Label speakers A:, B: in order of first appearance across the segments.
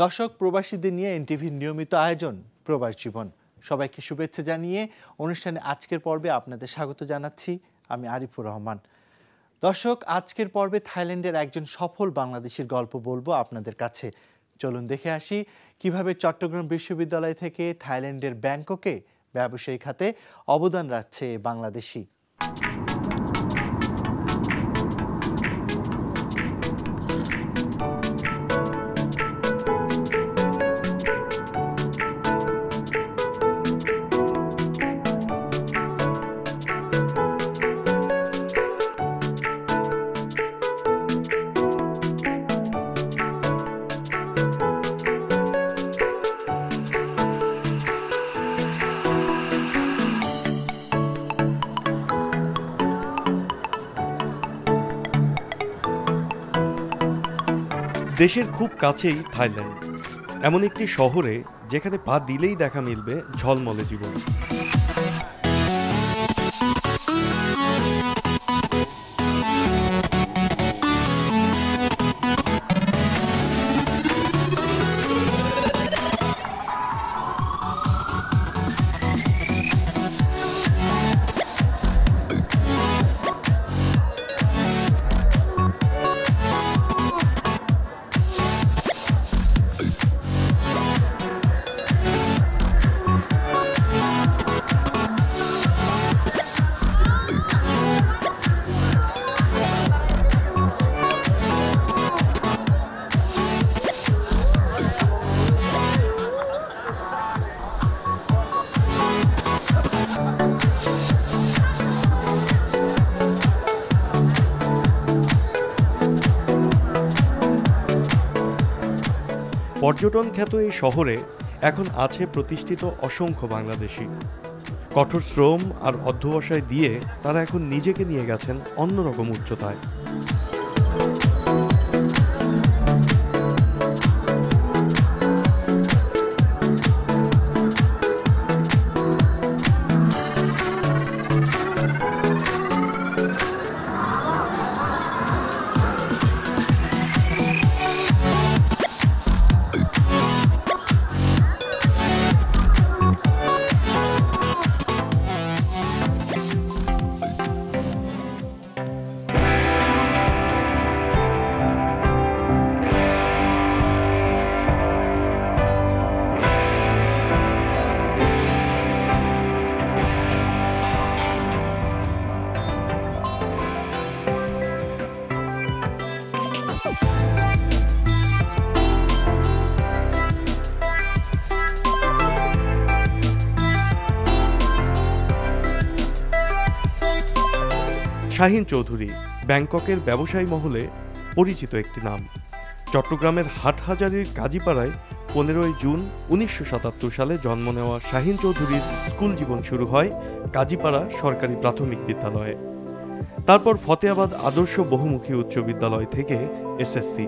A: দর্শক, প্রবাসীদের নিয়ে এনটিভির নিয়মিত আয়োজন প্রবাস জীবন। সবাইকে শুভেচ্ছা জানিয়ে অনুষ্ঠানে আজকের পর্বে আপনাদের স্বাগত জানাচ্ছি আমি আরিফুর রহমান। দর্শক, আজকের পর্বে থাইল্যান্ডের একজন সফল বাংলাদেশির গল্প বলবো আপনাদের কাছে। চলুন দেখে আসি কিভাবে চট্টগ্রাম বিশ্ববিদ্যালয় থেকে থাইল্যান্ডের ব্যাংককে ব্যবসায়ী খাতে অবদান রাখছে বাংলাদেশি।
B: দেশের খুব কাছেই থাইল্যান্ড, এমন একটি শহরে যেখানে পা দিলেই দেখা মিলবে ঝলমলে জীবন। পর্যটন খ্যাত এই শহরে এখন আছে প্রতিষ্ঠিত অসংখ্য বাংলাদেশি। কঠোর শ্রম আর অধ্যবসায় দিয়ে তারা এখন নিজেকে নিয়ে গেছেন অন্যরকম উচ্চতায়। শাহিন চৌধুরী ব্যাংককের ব্যবসায়ী মহলে পরিচিত একটি নাম। চট্টগ্রামের হাটহাজারীর কাজীপাড়ায় 15ই জুন 1977 সালে জন্ম নেওয়া শাহিন চৌধুরীর স্কুল জীবন শুরু হয় কাজীপাড়া সরকারি প্রাথমিক বিদ্যালয়ে। তারপর ফতেয়াবাদ আদর্শ বহুমুখী উচ্চ বিদ্যালয় থেকে এসএসসি।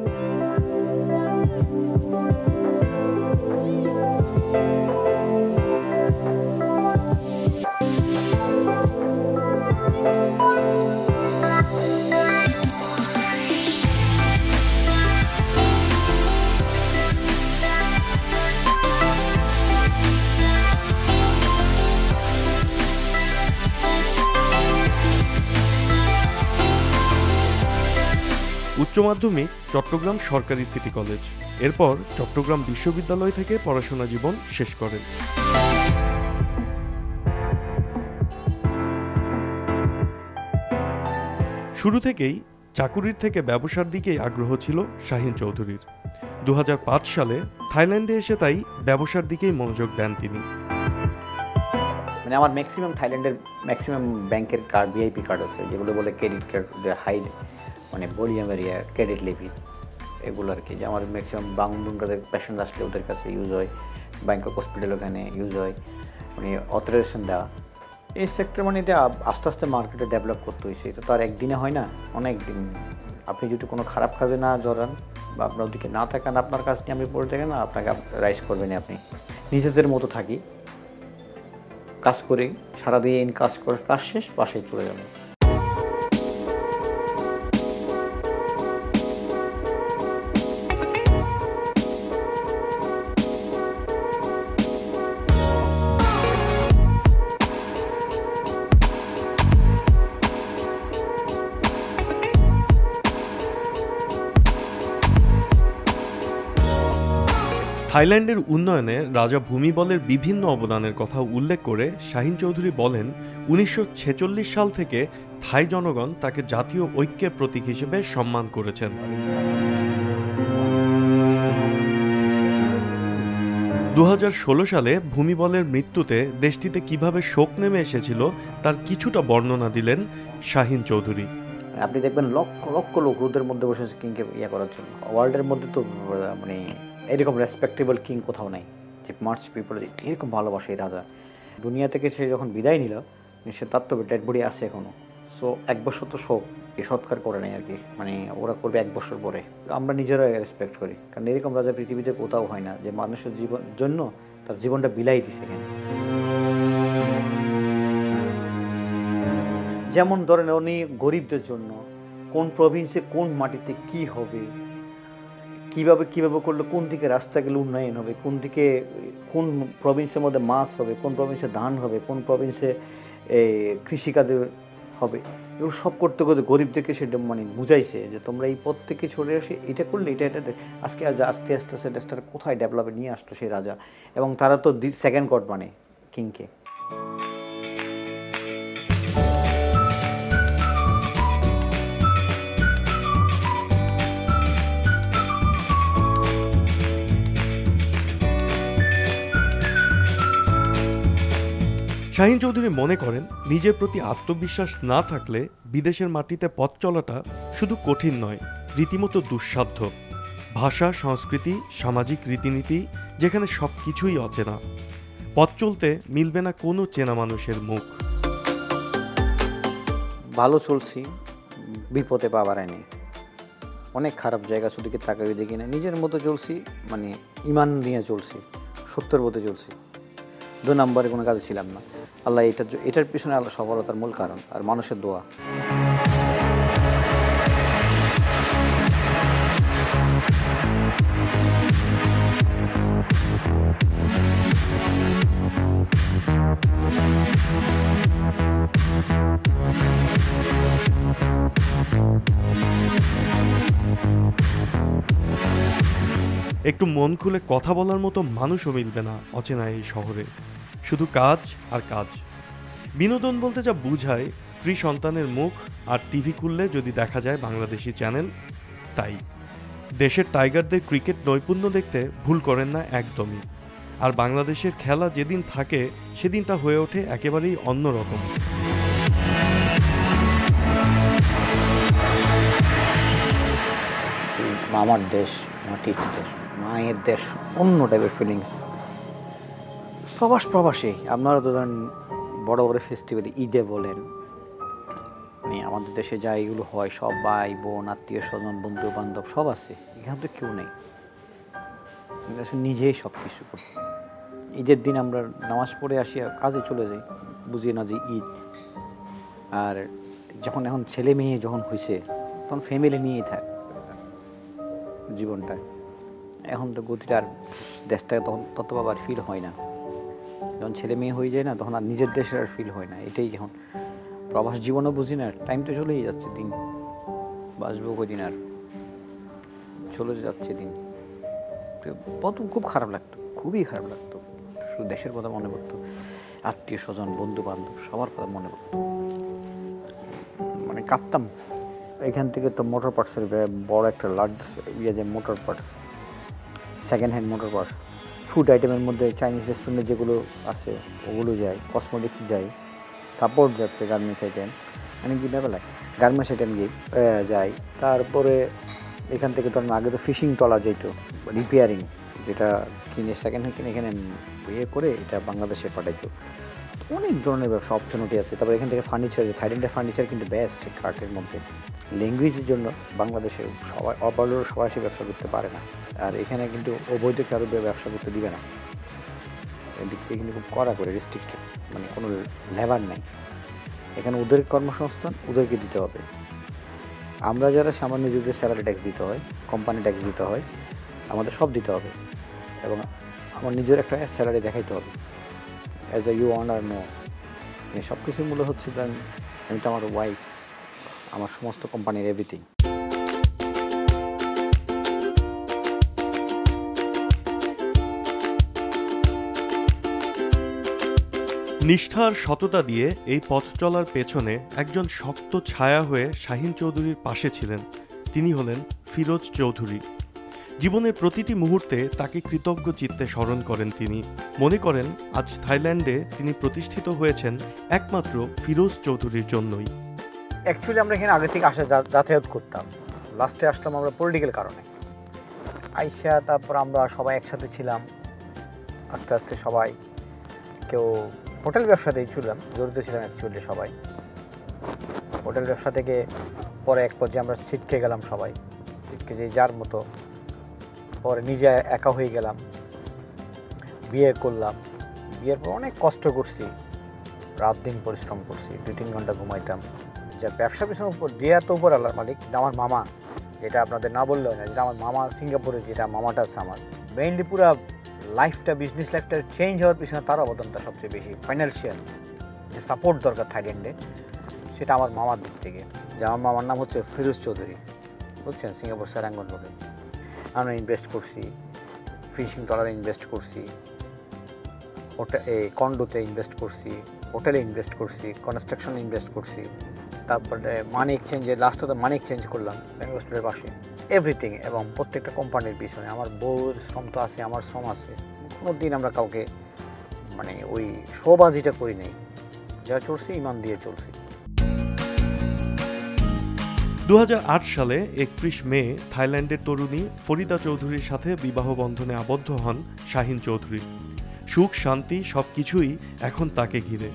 B: উচ্চ মাধ্যমিক চট্টগ্রাম সরকারি সিটি কলেজ, এরপর চট্টগ্রাম বিশ্ববিদ্যালয় থেকে পড়াশোনা জীবন শেষ করেন। শুরু থেকেই চাকুরির থেকে ব্যবসার দিকেই আগ্রহ ছিল শাহিন চৌধুরীর। 2005 সালে থাইল্যান্ডে এসে তাই ব্যবসার দিকেই মনোযোগ দেন তিনি।
C: মানে আমার ম্যাক্সিমাম থাইল্যান্ডের ম্যাক্সিমাম ব্যাংকের কার্ড, ভিআইপি কার্ড আছে, যেগুলো বলে ক্রেডিট কার্ড, হাই মানে ভলিউম এরিয়া ক্রেডিট লিমিট, এগুলো আর কি। যে আমার ম্যাক্সিমাম বাংলাদেশের পেশেন্ট আসলে ওদের কাছে ইউজ হয়, ব্যাংকক হসপিটাল ওখানে ইউজ হয়, মানে অথরাইজেশন দেওয়া। এই সেক্টর মানে এটা আস্তে আস্তে মার্কেটে ডেভেলপ করতে হয়েছে। এটা তো আর একদিনে হয় না, অনেক দিন। আপনি যদি কোনো খারাপ কাজে না জড়ান বা আপনার ওদিকে না থাকেন, আপনার কাজ নিয়ে আমি পড়ে থাকেন না, আপনাকে রাইজ করবেন। আপনি নিজেদের মতো থাকি, কাজ করে সারাদিন কাজ করে, কাজ শেষ বাসায় চলে যাবেন।
B: থাইল্যান্ডের উন্নয়নে রাজা ভূমিবলের বিভিন্ন অবদানের কথা উল্লেখ করে শাহিন চৌধুরী বলেন, 1946 সাল থেকে থাই জনগণ তাকে জাতীয় ঐক্যের প্রতীক হিসেবে সম্মান করেছেন। 2016 সালে ভূমিবলের মৃত্যুতে দেশটিতে কিভাবে শোক নেমে এসেছিল তার কিছুটা বর্ণনা দিলেন শাহিন চৌধুরী।
C: আপনি দেখবেন লক্ষ লক্ষ লোক রোদের মধ্যে বসে কিংকে ইয়ে করার জন্য। ওয়ার্ল্ডের মধ্যে তো মানে এরকম রেসপেক্টেবল কিং কোথাও নাই যে মার্চ পিপল এরকম ভালোবাসে এই রাজা। দুনিয়া থেকে সে যখন বিদায় নিল, সে তার তো ডেড বডি আছে এখনও। সো 1 বছর তো শোক, এই সৎকার করে নাই আর কি, মানে ওরা করবে 1 বছর পরে। আমরা নিজেরা রেসপেক্ট করি, কারণ এরকম রাজা পৃথিবীতে কোথাও হয় না যে মানুষের জীবন জন্য তার জীবনটা বিলাই দিছে এখানে। যেমন ধরেন উনি গরিবদের জন্য কোন প্রভিন্সে কোন মাটিতে কি হবে, কিভাবে করলে কোন দিকে রাস্তা গেলে উন্নয়ন হবে, কোন দিকে কোন প্রভিন্সের মধ্যে মাছ হবে, কোন প্রভিন্সে ধান হবে, কোন প্রভিন্সে কৃষিকাজের হবে, এগুলো সব করতে করতে গরিবদেরকে সেটা মানে বুঝাইছে যে তোমরা এই পথ থেকে চলে আসে, এটা করলে এটা আজকে আস্তে আস্তে আস্তে দেশটা কোথায় ডেভেলপে নিয়ে আসতো সেই রাজা। এবং তারা তো সেকেন্ড গড মানে কিংকে।
B: শাহিন চৌধুরী মনে করেন, নিজের প্রতি আত্মবিশ্বাস না থাকলে বিদেশের মাটিতে পথ চলাটা শুধু কঠিন নয়, রীতিমতো দুঃসাধ্য। ভাষা, সংস্কৃতি, সামাজিক রীতিনীতি, যেখানে সব কিছুই অচেনা। পথ চলতে মিলবে না কোনো চেনা মানুষের মুখ।
C: ভালো চলছি, বিপদে পা বাড়ায় নেই। অনেক খারাপ জায়গা শুধুকে তাকাই দেখি না, নিজের মতো চলছি, মানে ইমান নিয়ে চলছি, সত্যের পথে চলছি। 2 নম্বরে কোনো কাজে ছিলাম না। আল্লাহ এটার পিছনে আল্লাহ সফলতার মূল কারণ, আর মানুষের দোয়া।
B: একটু মন খুলে কথা বলার মতো মানুষও মিলবে না অচেনা এই শহরে, শুধু কাজ আর কাজ। বিনোদন বলতে যা বুঝায়, স্ত্রী সন্তানের মুখ আর টিভি খুললে যদি দেখা যায় বাংলাদেশি চ্যানেল, তাই। দেশের টাইগারদের ক্রিকেট নৈপুণ্য দেখতে ভুল করেন না একদমই। আর বাংলাদেশের খেলা যেদিন থাকে সেদিনটা হয়ে ওঠে একেবারেই অন্যরকম।
C: আমার দেশ, মাটির দেশ, মায়ের দেশ, অন্য টাইপের ফিলিংস। প্রবাসী আপনারা তো ধরেন বড় বড় ফেস্টিভ্যাল, ঈদে বলেন, মানে আমাদের দেশে যা এগুলো হয়, সব ভাই বোন, আত্মীয় স্বজন, বন্ধু বান্ধব সব আছে। এখানে তো কেউ নেই, নিজেই সব কিছু করি। ঈদের দিন আমরা নামাজ পড়ে আসি, কাজে চলে যাই, বুঝি না যে ঈদ। আর যখন এখন ছেলে মেয়ে যখন হয়েছে, তখন ফ্যামিলি নিয়েই থাকে জীবনটা। এখন তো গতিটা আর দেশটাকে তখন ততভাবে আর ফিল হয় না। যখন ছেলে মেয়ে হয়ে যায় না, তখন আর নিজের দেশের আর ফিল হয় না। এটাই এখন প্রবাস জীবনও বুঝি না, টাইম তো চলেই যাচ্ছে, দিন বাঁচবো কদিন, আর চলে যাচ্ছে দিন। প্রথম খুব খারাপ লাগতো, খুবই খারাপ লাগতো। শুধু দেশের কথা মনে পড়তো, আত্মীয় স্বজন, বন্ধু বান্ধব সবার কথা মনে পড়তো, মানে কাঁদতাম। এখান থেকে তো মোটর পার্টসের বড় একটা লার্জ ইয়ে যায়, motor parts, second hand motor parts. Food আইটেমের মধ্যে চাইনিজ রেস্টুরেন্টে যেগুলো আছে ওগুলো যায়, কসমেটিক্স যায়, কাপড় যাচ্ছে, গার্মেন্টস আইটেম, মানে কি ব্যাপার লাগে, গার্মেন্টস আইটেম গিয়ে যায়। তারপরে এখান থেকে ধরেন আগে তো ফিশিং ট্রলার যেত, রিপেয়ারিং, যেটা কিনে সেকেন্ড হ্যান্ড কিনে এখানে ইয়ে করে এটা বাংলাদেশে পাঠাইতো। অনেক ধরনের ব্যবসা অপশনটি আছে। তারপরে এখান থেকে ফার্নিচার, থাইল্যান্ডের ফার্নিচার কিন্তু বেস্ট কার্টের মধ্যে। ল্যাঙ্গুয়েজের জন্য বাংলাদেশে সবাই সে ব্যবসা করতে পারে না, আর এখানে কিন্তু অবৈধ কারো ব্যবসা করতে দিবে না। এদিক থেকে কিন্তু খুব কড়া করে রেস্ট্রিক্টেড, মানে কোনো লেবার নাই এখানে। ওদের কর্মসংস্থান ওদেরকে দিতে হবে। আমরা যারা সামান্য নিজেদের স্যালারি ট্যাক্স দিতে হয়, কোম্পানি ট্যাক্স দিতে হয়, আমাদের সব দিতে হবে, এবং আমার নিজের একটা স্যালারি দেখাইতে হবে as a you honour know. সব কিছুর মূল্য হচ্ছে আমি তো আমার ওয়াইফ, আমার সমস্ত কোম্পানির এভরিথিং।
B: নিষ্ঠার সততা দিয়ে এই পথ চলার পেছনে একজন শক্ত ছায়া হয়ে শাহিন চৌধুরীর পাশে ছিলেন। তিনি হলেন ফিরোজ চৌধুরী। জীবনের প্রতিটি মুহূর্তে তাকে কৃতজ্ঞ চিত্তে স্মরণ করেন তিনি। মনে করেন আজ থাইল্যান্ডে তিনি প্রতিষ্ঠিত হয়েছেন একমাত্র ফিরোজ চৌধুরীর জন্যই।
C: অ্যাকচুয়ালি আমরা এখানে আগে থেকে যাতায়াত করতাম, লাস্টে আসলাম আমরা পলিটিক্যাল কারণে। আইসা তারপর আমরা সবাই একসাথে ছিলাম, আস্তে আস্তে সবাই কেউ হোটেল ব্যবসাতেই ছিলাম, জড়িত ছিলাম অ্যাকচুয়ালি সবাই। হোটেল ব্যবসা থেকে পরে এক পর্যায়ে আমরা ছিটকে গেলাম, সবাই ছিটকে যে যার মতো, পরে নিজে একা হয়ে গেলাম, বিয়ে করলাম। বিয়ের পর অনেক কষ্ট করছি, রাত দিন পরিশ্রম করছি, 2-3 ঘন্টা ঘুমাইতাম। যা ব্যবসা পিছনে উপর দিয়ে তো উপর আল্লাহর মালিক। আমার মামা, যেটা আপনাদের না বললেও না, যেটা আমার মামা সিঙ্গাপুরে, যেটা মামাটা আছে আমার, মেইনলি পুরো লাইফটা, বিজনেস লাইফটা চেঞ্জ হওয়ার পিছনে তার অবদানটা সবচেয়ে বেশি। ফাইন্যান্সিয়াল যে সাপোর্ট দরকার থাইল্যান্ডে, সেটা আমার মামার দিক থেকে। যে আমার মামার নাম হচ্ছে ফিরোজ চৌধুরী, বুঝছেন, সিঙ্গাপুর সেরাঙ্গন রোডে। আমরা ইনভেস্ট করছি, ফিশিং ট্রলারে ইনভেস্ট করছি, কন্ডোতে ইনভেস্ট করছি, হোটেলে ইনভেস্ট করছি, কনস্ট্রাকশনে ইনভেস্ট করছি। তারপরে মানি এক্সচেঞ্জে লাস্টে মানি এক্সচেঞ্জ করলাম ব্যাঙ্গালোর স্টোরের পাশে, এভরিথিং। এবং প্রত্যেকটা কোম্পানির পিছনে আমার বউর শ্রম তো আছে, আমার শ্রম আছে। কোনো দিন আমরা কাউকে মানে ওই শোবাজিটা করি নাই, যা চলছি ইমান দিয়ে চলছি।
B: 2008 সালে 31 মে থাইল্যান্ডের তরুণী ফরিদা চৌধুরীর সাথে বিবাহ বন্ধনে আবদ্ধ হন শাহিন চৌধুরী। সুখ শান্তি সবকিছুই এখন তাকে ঘিরে।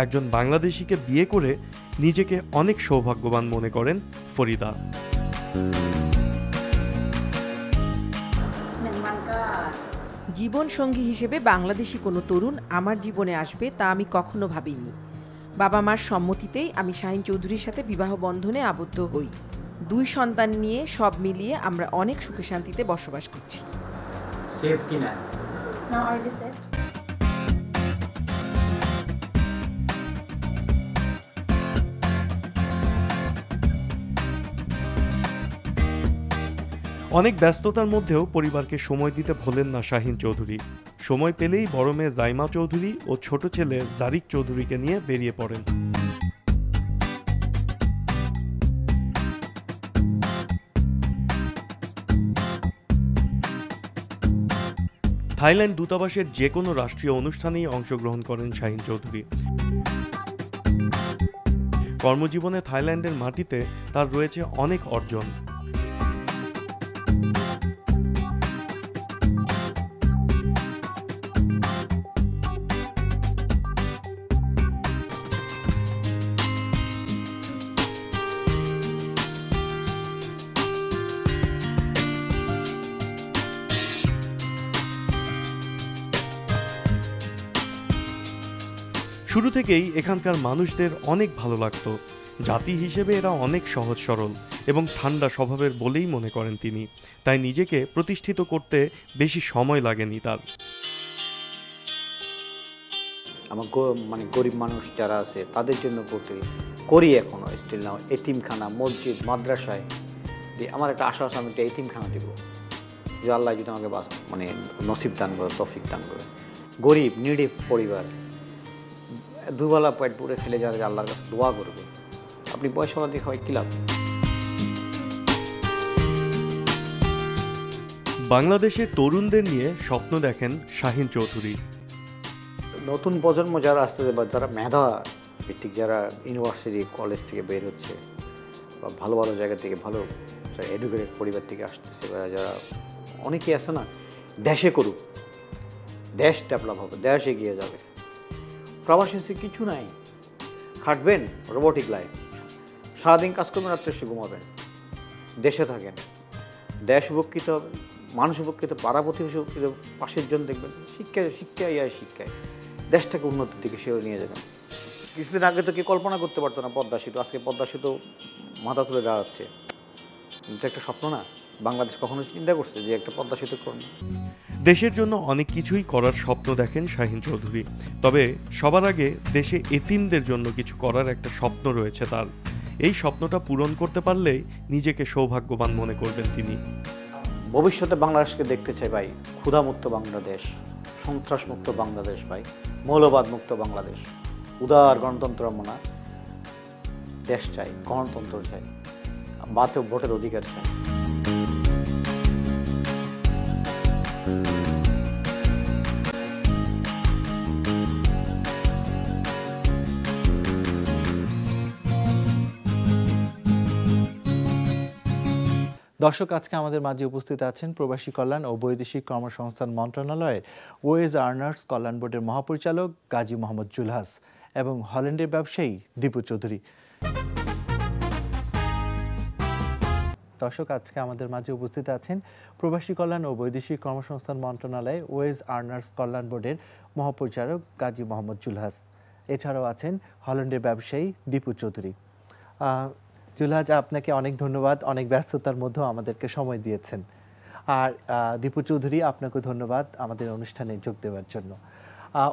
B: একজন বাংলাদেশিকে বিয়ে করে নিজেকে অনেক সৌভাগ্যবান মনে করেন ফরিদা।
D: জীবন সঙ্গী হিসেবে বাংলাদেশি কোনো তরুণ আমার জীবনে আসবে তা আমি কখনো ভাবিনি। বাবা মার সম্মতিতেই আমি শাহিন চৌধুরীর সাথে বিবাহ বন্ধনে আবদ্ধ হই। 2 সন্তান নিয়ে সব মিলিয়ে আমরা অনেক সুখে শান্তিতে বসবাস করছি।
C: সেফ কিনা?
E: না, অলরেডি সেফ।
B: অনেক ব্যস্ততার মধ্যেও পরিবারকে সময় দিতে ভোলেন না শাহিন চৌধুরী। সময় পেলেই বড় মেয়ে জাইমা চৌধুরী ও ছোট ছেলে জারিক চৌধুরীকে নিয়ে বেরিয়ে পড়েন। থাইল্যান্ড দূতাবাসের যে কোনো রাষ্ট্রীয় অনুষ্ঠানেই অংশগ্রহণ করেন শাহিন চৌধুরী। কর্মজীবনে থাইল্যান্ডের মাটিতে তার রয়েছে অনেক অর্জন। শুরু থেকেই এখানকার মানুষদের অনেক ভালো লাগত। জাতি হিসেবে এরা অনেক সহজ সরল এবং ঠান্ডা স্বভাবের বলেই মনে করেন তিনি। তাই নিজেকে প্রতিষ্ঠিত করতে বেশি সময় লাগেনি তার।
C: আমার মানে গরিব মানুষ যারা আছে তাদের জন্য করি এখনও স্টিল নাও। এতিমখানা, মসজিদ, মাদ্রাসায় আমার একটা আশা আছে, আমি একটা এতিমখানা দিব, যে আল্লাহ যদি আমাকে মানে নসিব দান করে, তৌফিক দান করে। গরিব নিডি পরিবার, দুবেলা পেট পুরে খেলে যারা আল্লাহর কাছে দোয়া করবে, আপনি পয়সা দিয়ে খাওয়াই কী লাভ?
B: বাংলাদেশের তরুণদের নিয়ে স্বপ্ন দেখেন শাহিন চৌধুরী।
C: নতুন প্রজন্ম যারা আসতেছে বা যারা মেধা ভিত্তিক, যারা ইউনিভার্সিটি কলেজ থেকে বের হচ্ছে বা ভালো ভালো জায়গা থেকে, ভালো এডুকেটেড পরিবার থেকে আসতেছে, বা যারা অনেকেই আছে না, দেশে করুক, দেশ ডেভেলপ হবে, দেশ এগিয়ে যাবে। প্রবাসী কিছু নাই, খাটবেন রোবোটিক লাইফ, সারাদিন কাজ করবেন, রাত্রে সে ঘুমাবেন, দেশে থাকেন, দেশ উপকৃত হবে, মানুষ উপকৃত, পাড়া প্রতিবেশী উপকৃত, পাশের জন দেখবেন, শিক্ষায় দেশটাকে উন্নতির দিকে সেও নিয়ে যাবেন। কিছুদিন আগে তো কি কল্পনা করতে পারতো না পদ্মা সেতু, আজকে পদ্মা সেতু মাথা তুলে দাঁড়াচ্ছে। এটা একটা স্বপ্ন না? বাংলাদেশ কখনো চিন্তা করছে যে একটা পদ্মা সেতু করবে?
B: দেশের জন্য অনেক কিছুই করার স্বপ্ন দেখেন শাহিন চৌধুরী। তবে সবার আগে দেশে এতিমদের জন্য কিছু করার একটা স্বপ্ন রয়েছে তার। এই স্বপ্নটা পূরণ করতে পারলেই নিজেকে সৌভাগ্যবান মনে করবেন তিনি।
C: ভবিষ্যতে বাংলাদেশকে দেখতে চাই ভাই ক্ষুধামুক্ত বাংলাদেশ, সন্ত্রাসমুক্ত বাংলাদেশ ভাই। মৌলবাদ মুক্ত বাংলাদেশ, উদার গণতন্ত্র মনা দেশ চাই, গণতন্ত্র চাই, বাতে ভোটের অধিকার চাই।
A: দর্শক, আজকে আমাদের মাঝে উপস্থিত আছেন প্রবাসী কল্যাণ ও বৈদেশিক কর্মসংস্থান মন্ত্রণালয়ের ওয়েজ আর্নার্স কল্যাণ বোর্ডের মহাপরিচালক গাজী মোহাম্মদ জুলহাস এবং হল্যান্ডের ব্যবসায়ী দীপু চৌধুরী। দর্শক, আজকে আমাদের মাঝে উপস্থিত আছেন প্রবাসী কল্যাণ ও বৈদেশিক কর্মসংস্থান মন্ত্রণালয় ওয়েজ আর্নার্স কল্যাণ বোর্ডের মহাপরিচালক গাজী মোহাম্মদ জুলহাস। এছাড়াও আছেন হল্যান্ডের ব্যবসায়ী দীপু চৌধুরী। জুলহাস, আপনাকে অনেক ধন্যবাদ, অনেক ব্যস্ততার মধ্যেও আমাদেরকে সময় দিয়েছেন। আর দীপু চৌধুরী, আপনাকে ধন্যবাদ আমাদের অনুষ্ঠানে যোগ দেওয়ার জন্য।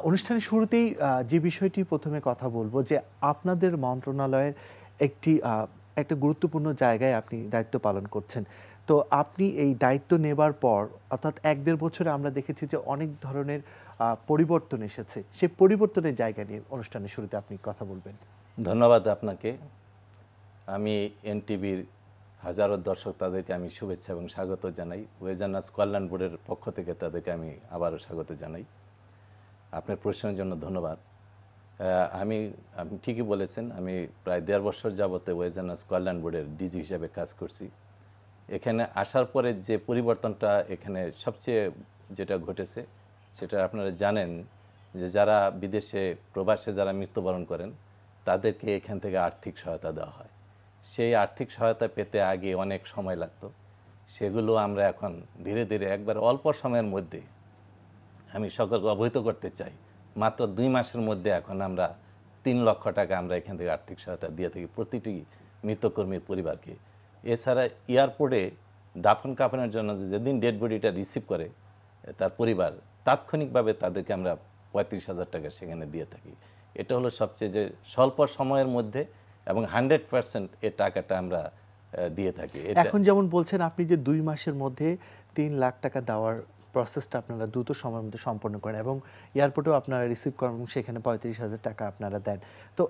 A: অনুষ্ঠানের শুরুতেই যে বিষয়টি প্রথমে কথা বলবো, যে আপনাদের মন্ত্রণালয়ের একটা গুরুত্বপূর্ণ জায়গায় আপনি দায়িত্ব পালন করছেন। তো আপনি এই দায়িত্ব নেবার পর অর্থাৎ 1-1.5 বছরে আমরা দেখেছি যে অনেক ধরনের পরিবর্তন এসেছে। সেই পরিবর্তনের জায়গা নিয়ে অনুষ্ঠানের শুরুতে আপনি কথা বলবেন।
E: ধন্যবাদ আপনাকে। আমি এনটিভির হাজারো দর্শক, তাদেরকে আমি শুভেচ্ছা এবং স্বাগত জানাই। ওয়েজ আর্নার্স কল্যাণ বোর্ডের পক্ষ থেকে তাদেরকে আমি আবারও স্বাগত জানাই। আপনার প্রশ্নের জন্য ধন্যবাদ। আপনি ঠিকই বলেছেন, আমি প্রায় 1.5 বছর যাবতে ওয়েজ আর্নার্স কল্যাণ বোর্ডের ডিজি হিসাবে কাজ করছি। এখানে আসার পরে যে পরিবর্তনটা এখানে সবচেয়ে যেটা ঘটেছে, সেটা আপনারা জানেন যে যারা বিদেশে প্রবাসে যারা মৃত্যুবরণ করেন তাদেরকে এখান থেকে আর্থিক সহায়তা দেওয়া হয়। সেই আর্থিক সহায়তা পেতে আগে অনেক সময় লাগতো, সেগুলো আমরা এখন ধীরে ধীরে একবার অল্প সময়ের মধ্যে, আমি সকলকে অবহিত করতে চাই, মাত্র 2 মাসের মধ্যে এখন আমরা 3 লক্ষ টাকা আমরা এখান থেকে আর্থিক সহায়তা দিয়ে থাকি প্রতিটি মৃতকর্মীর পরিবারকে। এছাড়া এয়ারপোর্টে দাফন কাফনের জন্য যেদিন ডেড বডিটা রিসিভ করে তার পরিবার, তাৎক্ষণিকভাবে তাদেরকে আমরা 35,000 টাকা সেখানে দিয়ে থাকি। এটা হলো সবচেয়ে যে স্বল্প সময়ের মধ্যে এবং 100% এই টাকাটা আমরা দিয়ে থাকি।
A: এখন যেমন বলছেন আপনি যে 2 মাসের মধ্যে 3 লাখ টাকা দেওয়ার প্রসেসটা আপনারা দ্রুত সময়ের মধ্যে সম্পন্ন করেন এবং এয়ারপোর্টেও আপনারা রিসিভ করেন, সেখানে 35,000 টাকা আপনারা দেন। তো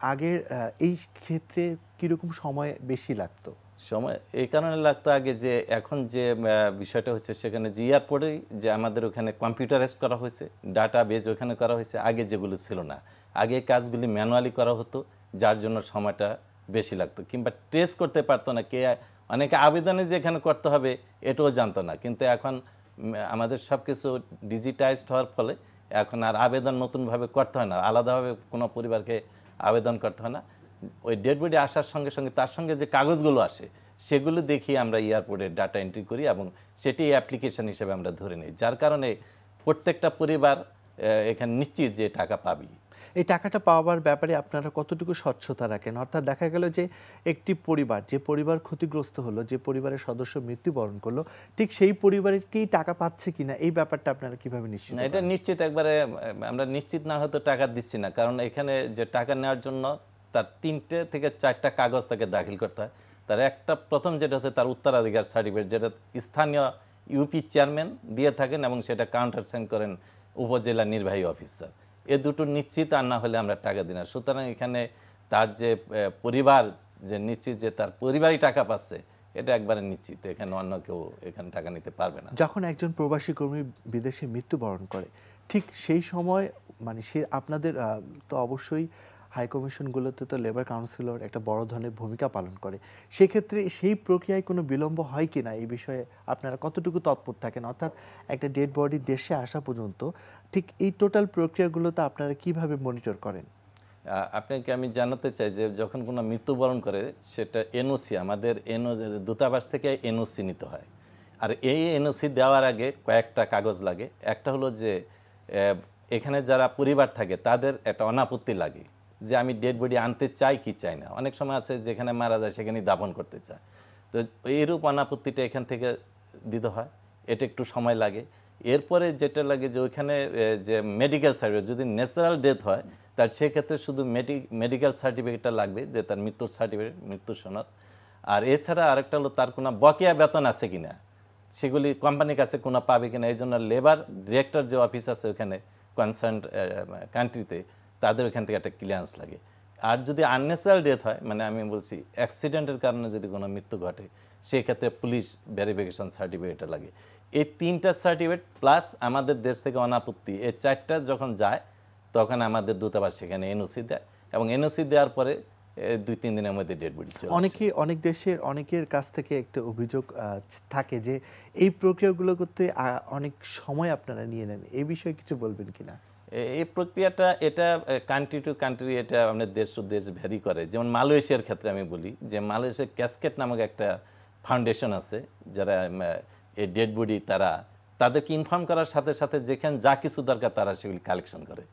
A: আগের এই ক্ষেত্রে কীরকম সময় বেশি লাগতো?
E: সময় এই কারণে লাগতো আগে, যে এখন যে বিষয়টা হচ্ছে সেখানে যে এয়ারপোর্টে যে আমাদের ওখানে কম্পিউটারাইজ করা হয়েছে, ডাটা বেজ ওখানে করা হয়েছে, আগে যেগুলো ছিল না। আগে কাজগুলি ম্যানুয়ালি করা হতো, যার জন্য সময়টা বেশি লাগতো, কিংবা ট্রেস করতে পারতো না কে। অনেকে আবেদনে যে এখানে করতে হবে এটাও জানতো না। কিন্তু এখন আমাদের সব কিছু ডিজিটাইজড হওয়ার ফলে এখন আর আবেদন নতুনভাবে করতে হয় না, আলাদাভাবে কোনো পরিবারকে আবেদন করতে হয় না। ওই ডেড বডি আসার সঙ্গে সঙ্গে তার সঙ্গে যে কাগজগুলো আসে সেগুলো দেখিয়ে আমরা এয়ারপোর্টে ডাটা এন্ট্রি করি এবং সেটি অ্যাপ্লিকেশন হিসেবে আমরা ধরে নিই, যার কারণে প্রত্যেকটা পরিবার এখানে নিশ্চিত যে টাকা পাবি।
A: এই টাকাটা পাওয়ার ব্যাপারে আপনারা কতটুকু স্বচ্ছতা রাখেন? অর্থাৎ দেখা গেল যে একটি পরিবার, যে পরিবার ক্ষতিগ্রস্ত হলো, যে পরিবারের সদস্য মৃত্যুবরণ করলো, ঠিক সেই পরিবারের কি টাকা পাচ্ছে কিনা, এই ব্যাপারটা আপনারা কিভাবে নিশ্চিত?
E: এটা নিশ্চিত একবারে আমরা নিশ্চিত না হয়তো টাকা দিচ্ছি না, কারণ এখানে যে টাকা নেওয়ার জন্য তার 3টে থেকে 4টা কাগজ তাকে দাখিল করতে হয়। তার একটা প্রথম যেটা হচ্ছে তার উত্তরাধিকার সার্টিফিকেট, যেটা স্থানীয় ইউপি চেয়ারম্যান দিয়ে থাকেন এবং সেটা কাউন্টার সাইন করেন উপজেলা নির্বাহী অফিসার। এ দুটো নিশ্চিত আর না হলে আমরা টাকা দিই না। সুতরাং এখানে তার যে পরিবার যে নিশ্চিত যে তার পরিবারই টাকা পাচ্ছে, এটা একবারে নিশ্চিত, এখানে অন্য কেউ এখানে টাকা নিতে পারবে না।
A: যখন একজন প্রবাসী কর্মী বিদেশে মৃত্যুবরণ করে, ঠিক সেই সময় সে আপনাদের তো অবশ্যই হাই কমিশনগুলোতে তো লেবার কাউন্সিলর একটা বড় ধরনের ভূমিকা পালন করে। সেক্ষেত্রে সেই প্রক্রিয়ায় কোনো বিলম্ব হয় কি না, এই বিষয়ে আপনারা কতটুকু তৎপর থাকেন? অর্থাৎ একটা ডেড বডি দেশে আসা পর্যন্ত ঠিক এই টোটাল প্রক্রিয়াগুলোতে আপনারা কিভাবে মনিটর করেন?
E: আপনাকে আমি জানাতে চাই যে যখন কোনো মৃত্যুবরণ করে সেটা এনওসি, আমাদের দূতাবাস থেকে এনওসি নিতে হয়। আর এই এনওসি দেওয়ার আগে কয়েকটা কাগজ লাগে। একটা হলো যে এখানে যারা পরিবার থাকে তাদের একটা অনাপত্তি লাগে যে আমি ডেড বডি আনতে চাই কি চাই না। অনেক সময় আছে যেখানে মারা যায় সেখানেই দাফন করতে চায়, তো এইরূপ অনাপত্তিটা এখান থেকে দিতে হয়, এটা একটু সময় লাগে। এরপরে যেটা লাগে যে ওইখানে যে মেডিকেল সার্টিফিকেট, যদি ন্যাচারাল ডেথ হয় তার সেক্ষেত্রে শুধু মেডিকেল সার্টিফিকেটটা লাগবে, যে তার মৃত্যুর সার্টিফিকেট, মৃত্যুর সনদ। আর এছাড়া আরেকটা হলো তার কোনো বকেয়া বেতন আছে কিনা, সেগুলি কোম্পানির কাছে কোনো পাবে কিনা। এই জন্য লেবার ডিরেক্টর যে অফিস আছে ওখানে কনসার্ন কান্ট্রিতে, তাদের ওখান থেকে একটা ক্লিয়ারেন্স লাগে। আর যদি আনন্যাচারাল ডেথ হয়, মানে আমি বলছি অ্যাক্সিডেন্টের কারণে যদি কোনো মৃত্যু ঘটে, সেক্ষেত্রে পুলিশ ভেরিফিকেশন সার্টিফিকেট লাগে। এই 3টা সার্টিফিকেট প্লাস আমাদের দেশ থেকে অনাপত্তি, এই 4টা যখন যায় তখন আমাদের দূতাবাস সেখানে এনওসি দেয়, এবং এনওসি দেওয়ার পরে 2-3 দিনের মধ্যে ডেড বডি চলে আসে।
A: অনেক দেশের অনেকের কাছ থেকে একটা অভিযোগ থাকে যে এই প্রক্রিয়াগুলো করতে অনেক সময় আপনারা নিয়ে নেন, এই বিষয়ে কিছু বলবেন কিনা?
E: এই প্রক্রিয়াটা এটা কান্ট্রি টু কান্ট্রি, এটা আমাদের দেশ টু দেশ ভ্যারি করে। যেমন মালয়েশিয়ার ক্ষেত্রে আমি বলি যে মালয়েশিয়ার ক্যাসকেট নামক একটা ফাউন্ডেশন আছে, যারা এই ডেড বডি তাদেরকে ইনফর্ম করার সাথে সাথে যেখানে যা কিছু দরকার তারা সেগুলি কালেকশন করে,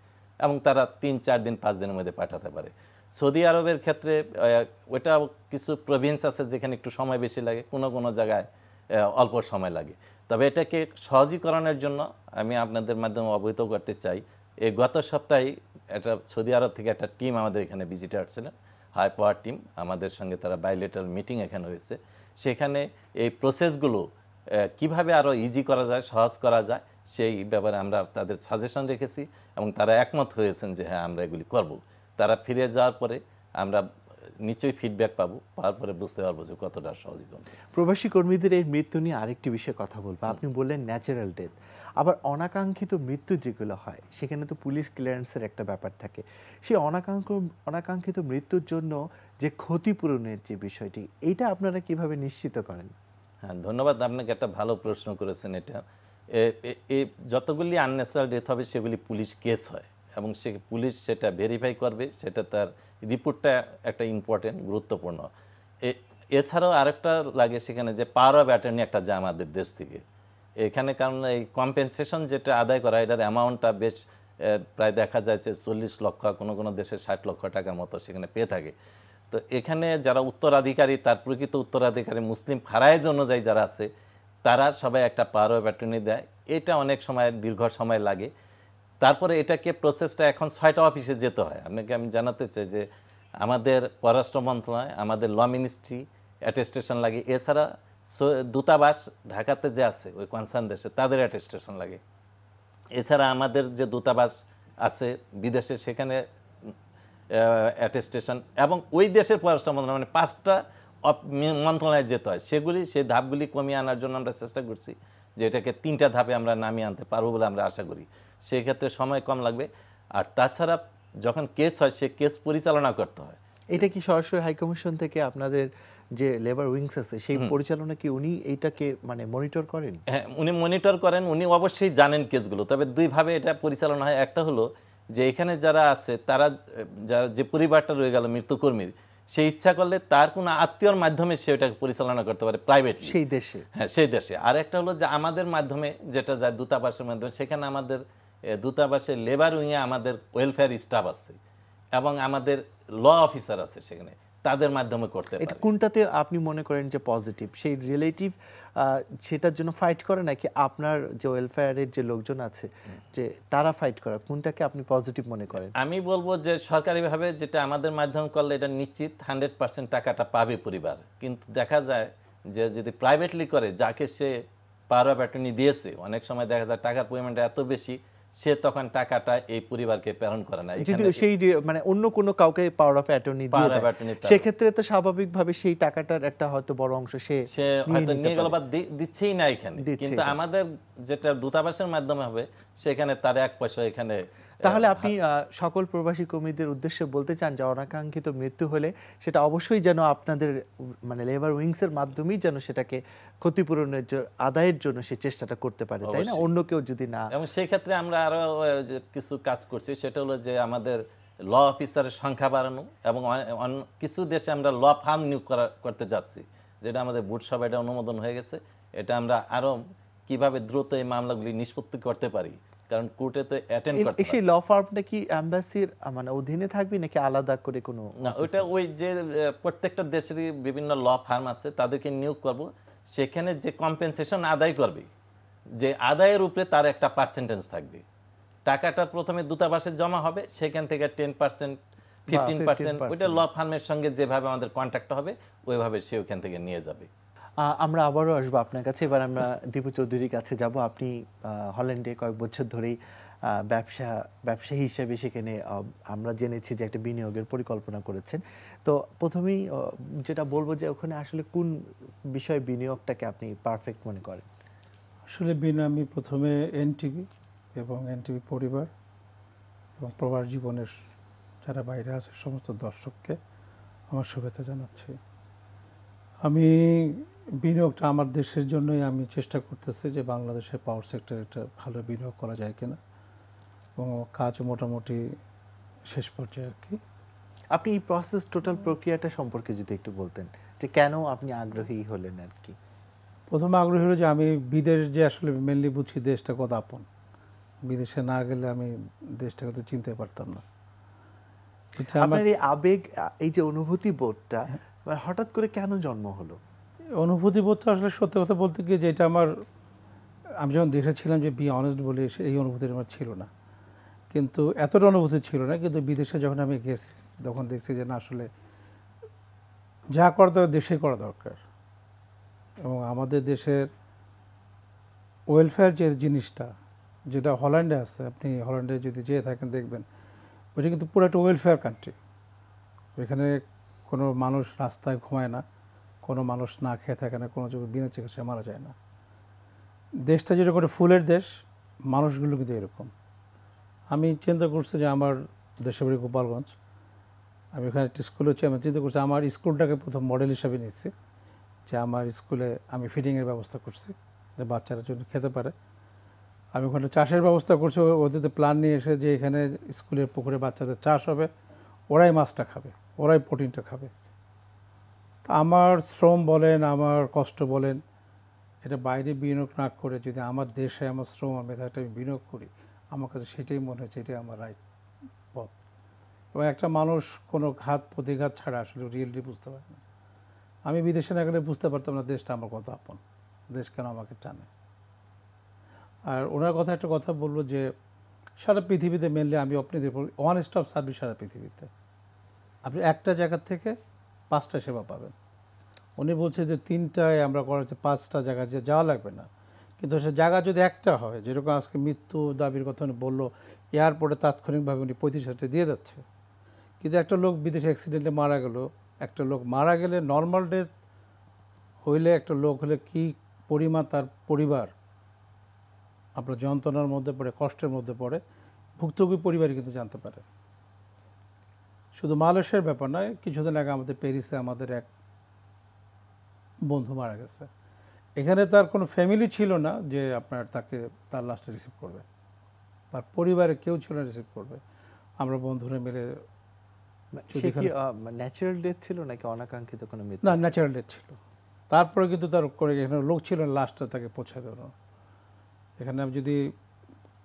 E: এবং তারা 3-4 দিন 5 দিনের মধ্যে পাঠাতে পারে। সৌদি আরবের ক্ষেত্রে ওইটা কিছু প্রভিন্স আছে যেখানে একটু সময় বেশি লাগে, কোনো জায়গায় অল্প সময় লাগে। তবে এটাকে সহজীকরণের জন্য আমি আপনাদের মাধ্যমে অবহিত করতে চাই, এই গত সপ্তাহে একটা সৌদি আরব থেকে একটা টিম আমাদের এখানে ভিজিটে আসছিলেন, হাই পাওয়ার টিম। আমাদের সঙ্গে তারা বাইলেটারাল মিটিং এখানে হয়েছে। সেখানে এই প্রসেসগুলো কিভাবে আরও ইজি করা যায়, সহজ করা যায়, সেই ব্যাপারে আমরা তাদের সাজেশন রেখেছি, এবং তারা একমত হয়েছেন যে হ্যাঁ আমরা এগুলি করব। তারা ফিরে যাওয়ার পরে আমরা নিশ্চয়ই ফিডব্যাক পাবো, তারপরে বুঝতে পারবো যে কতটা সহজীকরণ।
A: প্রবাসী কর্মীদের এই মৃত্যু নিয়ে আরেকটি বিষয়ে কথা বলবো। আপনি বললেন ন্যাচারাল ডেথ, আবার অনাকাঙ্ক্ষিত মৃত্যু যেগুলো হয় সেখানে তো পুলিশ ক্লিয়ারেন্সের একটা ব্যাপার থাকে। সেই অনাকাঙ্ক্ষিত মৃত্যুর জন্য যে ক্ষতিপূরণের যে বিষয়টি, এইটা আপনারা কিভাবে নিশ্চিত করেন?
E: হ্যাঁ, ধন্যবাদ, আপনাকে একটা ভালো প্রশ্ন করেছেন। এটা যতগুলি আনন্যাচারাল ডেথ হবে সেগুলি পুলিশ কেস হয়, এবং সে পুলিশ সেটা ভেরিফাই করবে, সেটা তার রিপোর্টটা একটা ইম্পর্টেন্ট গুরুত্বপূর্ণ। এছাড়াও আরেকটা লাগে সেখানে যে পাওয়ার অফ অ্যাটর্নি একটা যায় আমাদের দেশ থেকে এখানে, কারণ এই কম্পেনসেশন যেটা আদায় করা এটার অ্যামাউন্টটা বেশ প্রায় দেখা যায় যে 40 লক্ষ, কোনো দেশে 60 লক্ষ টাকার মতো সেখানে পেয়ে থাকে। তো এখানে যারা উত্তরাধিকারী, তার প্রকৃত উত্তরাধিকারী মুসলিম ফারায়েজ অনুযায়ী যারা আছে, তারা সবাই একটা পাওয়ার অফ অ্যাটর্নি দেয়। এটা অনেক সময় দীর্ঘ সময় লাগে। তারপরে এটাকে প্রসেসটা এখন 6টা অফিসে যেতে হয়। আপনাকে আমি জানাতে চাই যে আমাদের পররাষ্ট্র মন্ত্রণালয়, আমাদের ল মিনিস্ট্রি অ্যাটেস্টেশন লাগে, এছাড়া দূতাবাস ঢাকাতে যে আছে ওই কনসার্ন দেশে তাদের অ্যাটেস্টেশন লাগে, এছাড়া আমাদের যে দূতাবাস আছে বিদেশে সেখানে অ্যাটেস্টেশন, এবং ওই দেশের পররাষ্ট্র মন্ত্রণালয়, মানে 5টা মন্ত্রণালয়ে যেতে হয়। সেই ধাপগুলি কমিয়ে আনার জন্য আমরা চেষ্টা করছি যে এটাকে 3টা ধাপে আমরা নামিয়ে আনতে পারবো বলে আমরা আশা করি। সেই ক্ষেত্রে সময় কম লাগবে। আর তাছাড়া যখন কেস হয় সে কেস পরিচালনা করতে হয়।
A: এটা কি সরাসরি হাইকমিশন থেকে আপনাদের যে লেবার উইংস আছে সেই পরিচালনা কি উনি এইটাকে মানে মনিটর করেন?
E: হ্যাঁ, উনি মনিটর করেন, উনি অবশ্যই জানেন কেসগুলো। তবে 2 ভাবে এটা পরিচালনা হয়। একটা হলো যে এখানে যারা আছে তারা, যারা যে পরিবারটা রয়ে গেল মৃত্যুকর্মীর, সে ইচ্ছা করলে তার কোনো আত্মীয়র মাধ্যমে সে এটাকে পরিচালনা করতে পারে প্রাইভেটলি সেই দেশে। হ্যাঁ, সেই দেশে। আর একটা হলো যে আমাদের মাধ্যমে যেটা যায় দূতাবাসের মাধ্যমে, সেখানে আমাদের দূতাবাসের লেবার উইংয়ে আমাদের ওয়েলফেয়ার স্টাফ আছে এবং আমাদের ল অফিসার আছে, সেখানে তাদের মাধ্যমে করতে পারে।
A: এটা কোনটাতে আপনি মনে করেন যে পজিটিভ, সেই রিলেটিভ সেটার জন্য ফাইট করে, নাকি আপনার যে ওয়েলফেয়ারের যে লোকজন আছে যে তারা ফাইট করে, কোনটাকে আপনি পজিটিভ মনে করেন?
E: আমি বলবো যে সরকারিভাবে যেটা আমাদের মাধ্যমে করলে এটা নিশ্চিত 100% টাকাটা পাবে পরিবার। কিন্তু দেখা যায় যে যদি প্রাইভেটলি করে, যাকে সে পাওয়ার অফ অ্যাটর্নি দিয়েছে, অনেক সময় দেখা যায় টাকার পরিমাণটা এত বেশি, সে তখন টাকাটা এই পরিবারকে প্রেরণ করে না।
A: যদি সেই মানে অন্য কোনো কাউকে পাওয়ার অফ অ্যাটর্নি দিয়ে দেয়, সেক্ষেত্রে তো স্বাভাবিকভাবে সেই টাকাটার একটা হয়তো বড় অংশ সে
E: হয়তো নিয়ে গেল বা দিচ্ছেই না এখানে। কিন্তু আমাদের যেটা দূতাবাসের মাধ্যমে হবে, সেখানে তার 1 পয়সা এখানে।
A: তাহলে আপনি সকল প্রবাসী কর্মীদের উদ্দেশ্যে বলতে চান যে অনাকাঙ্ক্ষিত মৃত্যু হলে সেটা অবশ্যই যেন আপনাদের মানে লেবার উইংসের মাধ্যমেই যেন সেটাকে ক্ষতিপূরণের আদায়ের জন্য সে চেষ্টাটা করতে পারে, তাই না? অন্য কেউ যদি না।
E: এবং সেই ক্ষেত্রে আমরা আরো কিছু কাজ করছি, সেটা হলো যে আমাদের ল অফিসারের সংখ্যা বাড়ানো, এবং কিছু দেশে আমরা ল ফার্ম নিয়োগ করতে যাচ্ছি, যেটা আমাদের বোর্ড সভায় এটা অনুমোদন হয়ে গেছে। এটা আমরা আরো কিভাবে দ্রুত এই মামলাগুলি নিষ্পত্তি করতে পারি, কারণ কোর্টে তো অ্যাটেন্ড করতে হয়।
A: সেই ল ফার্মটা কি এমবাসির মানে অধীনে থাকবে নাকি আলাদা করে কোনো?
E: না, ওইটা ওই যে প্রত্যেকটা দেশেরই বিভিন্ন ল ফার্ম আছে, তাদেরকে নিয়োগ করব। সেখানে যে কম্পেনসেশন আদায় করবে, যে আদায়ের উপরে তার একটা পার্সেন্টেজ থাকবে। টাকাটা প্রথমে দূতাবাসে জমা হবে, সেখান থেকে 10%, 15% ওইটা ল ফার্মের সঙ্গে যেভাবে আমাদের কন্ট্যাক্ট হবে ওইভাবে সে ওখান থেকে নিয়ে যাবে।
A: আমরা আবারও আসবো আপনার কাছে। এবার আমরা দীপু চৌধুরীর কাছে যাব। আপনি হল্যান্ডে কয়েক বছর ধরেই ব্যবসায়ী হিসেবে সেখানে আমরা জেনেছি যে একটা বিনিয়োগের পরিকল্পনা করেছেন। তো প্রথমেই যেটা বলবো যে ওখানে আসলে কোন বিষয়ে বিনিয়োগটাকে আপনি পারফেক্ট মনে করেন?
F: আসলে আমি প্রথমে এনটিভি এবং এনটিভি পরিবার এবং প্রবাস জীবনের যারা বাইরে আছে সমস্ত দর্শককে আমার শুভেচ্ছা জানাচ্ছি। আমি বিনিয়োগটা আমার দেশের জন্যই আমি চেষ্টা করতেছি যে বাংলাদেশের পাওয়ার সেক্টরে একটা ভালো বিনিয়োগ করা যায় কিনা, এবং কাজ মোটামুটি শেষ পর্যায়ে আর কি।
A: আপনি এই প্রসেস টোটাল প্রক্রিয়াটা সম্পর্কে যদি একটু বলতেন যে কেন আপনি আগ্রহী হলেন আর কি?
F: প্রথমে আগ্রহী হলো যে আমি বিদেশ যে আসলে মেনলি বুঝছি দেশটা কত আপন, বিদেশে না গেলে আমি দেশটাকে তো চিনতে পারতাম না।
A: আপনার এই আবেগ, এই যে অনুভূতি বোধটা হঠাৎ করে কেন জন্ম হলো?
F: অনুভূতি বোধটা আসলে সত্যি কথা বলতে গিয়ে যেটা আমি যখন দেশে ছিলাম, যে বি অনেস্ট বলে, এই অনুভূতি আমার ছিল না, কিন্তু এতটা অনুভূতি ছিল না। কিন্তু বিদেশে যখন আমি গেছি তখন দেখছি যে না, আসলে যা করা দরকার দেশে করা দরকার। এবং আমাদের দেশের ওয়েলফেয়ার যে জিনিসটা, যেটা হল্যান্ডে আছে, আপনি হল্যান্ডে যদি যেয়ে থাকেন দেখবেন ওইটা কিন্তু পুরো একটা ওয়েলফেয়ার কান্ট্রি। ওইখানে কোনো মানুষ রাস্তায় ঘুমায় না, কোনো মানুষ না খেয়ে থাকে না, কোনো বিনা চিকিৎসায় মারা যায় না। দেশটা যেটা করে ফুলের দেশ, মানুষগুলো কিন্তু এরকম। আমি চিন্তা করছি যে আমার দেশের বাড়ি গোপালগঞ্জ, আমি ওখানে একটা স্কুলে হচ্ছে, আমি চিন্তা করছি আমার স্কুলটাকে প্রথম মডেল হিসাবে নিচ্ছি, যে আমার স্কুলে আমি ফিডিংয়ের ব্যবস্থা করছি যে বাচ্চারা জন্য খেতে পারে। আমি ওখানে চাষের ব্যবস্থা করছি, ওদের প্ল্যান নিয়ে এসে যে এখানে স্কুলের পুকুরে বাচ্চাদের চাষ হবে, ওরাই মাছটা খাবে, ওরাই প্রোটিনটা খাবে। তা আমার শ্রম বলেন, আমার কষ্ট বলেন, এটা বাইরে বিনিয়োগ না করে যদি আমার দেশে আমার শ্রম আর মেধাটা আমি বিনিয়োগ করি, আমার কাছে সেটাই মনে হচ্ছে এটাই আমার রাইট পথ। এবং একটা মানুষ কোনো ঘাত প্রতিঘাত ছাড়া আসলে রিয়েলিটি বুঝতে পারে না। আমি বিদেশে না গেলে বুঝতে পারতাম না দেশটা আমার কত আপন, দেশ কেন আমাকে টানে। আর ওনার কথা একটা কথা বলবো যে সারা পৃথিবীতে মেনলি আমি আপনাদের ওয়ান স্টপ সার্ভিস, সারা পৃথিবীতে আপনি একটা জায়গা থেকে 5টা সেবা পাবেন। উনি বলছে যে 3টায় আমরা করা হচ্ছে, 5টা জায়গায় যে যাওয়া লাগবে না, কিন্তু সে জায়গা যদি একটা হয়, যেরকম আজকে মৃত্যু দাবির কথা উনি বললো, এয়ারপোর্টে তাৎক্ষণিকভাবে উনি 35,000 দিয়ে যাচ্ছে। কিন্তু একটা লোক বিদেশে অ্যাক্সিডেন্টে মারা গেল, একটা লোক মারা গেলে নর্মাল ডেথ হইলে একটা লোক হলে কি পরিমাণ তার পরিবার আপনার যন্ত্রণার মধ্যে পড়ে, কষ্টের মধ্যে পড়ে, ভুক্তভোগী পরিবারই কিন্তু জানতে পারে। শুধু মালয়েশিয়ার ব্যাপার নয়, কিছুদিন আগে আমাদের প্যারিসে আমাদের এক বন্ধু মারা গেছে। এখানে তার কোনো ফ্যামিলি ছিল না যে আপনার তার লাশটা রিসিভ করবে, তার পরিবারে কেউ ছিল না রিসিভ করবে। আমরা বন্ধুরা মিলে,
A: সে কি ন্যাচারাল ডেথ ছিল নাকি অনাকাঙ্ক্ষিত কোনো মৃত্যু?
F: না, ন্যাচারাল ডেথ ছিল। তারপরে কিন্তু তার করে এখানে লোক ছিল না লাশটা তাকে পৌঁছে দেওয়ার। এখানে যদি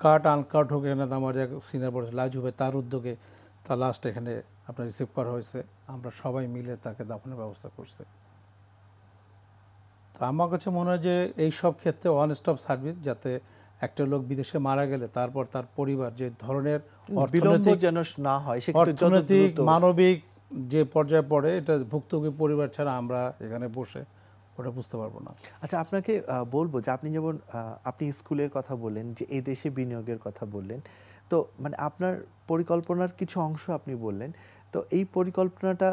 F: কাট আনকাট হোক, এখানে আমার এক সিনিয়র বড় লাজ হবে, তার উদ্যোগে তার লাশটা এখানে আপনার রিসিভ করা হয়েছে। আমরা সবাই মিলে তাকে দাফনের ব্যবস্থা করছি। তা আমার কাছে মনে হয় যে এই সব ক্ষেত্রে ওয়ান স্টপ সার্ভিস, যাতে একটা লোক বিদেশে মারা গেলে তারপর তার পরিবার যে ধরনের
A: অর্থনৈতিক যেন না হয়,
F: অর্থনৈতিক মানবিক যে পর্যায়ে পড়ে, এটা ভুক্তভোগী পরিবার ছাড়া আমরা এখানে বসে ওটা বুঝতে পারবো না।
A: আচ্ছা, আপনাকে বলবো যে আপনি যেমন আপনি স্কুলের কথা বললেন, যে এই দেশে বিনিয়োগের কথা বললেন, তো মানে আপনার পরিকল্পনার কিছু অংশ আপনি বললেন, তো এই পরিকল্পনাটা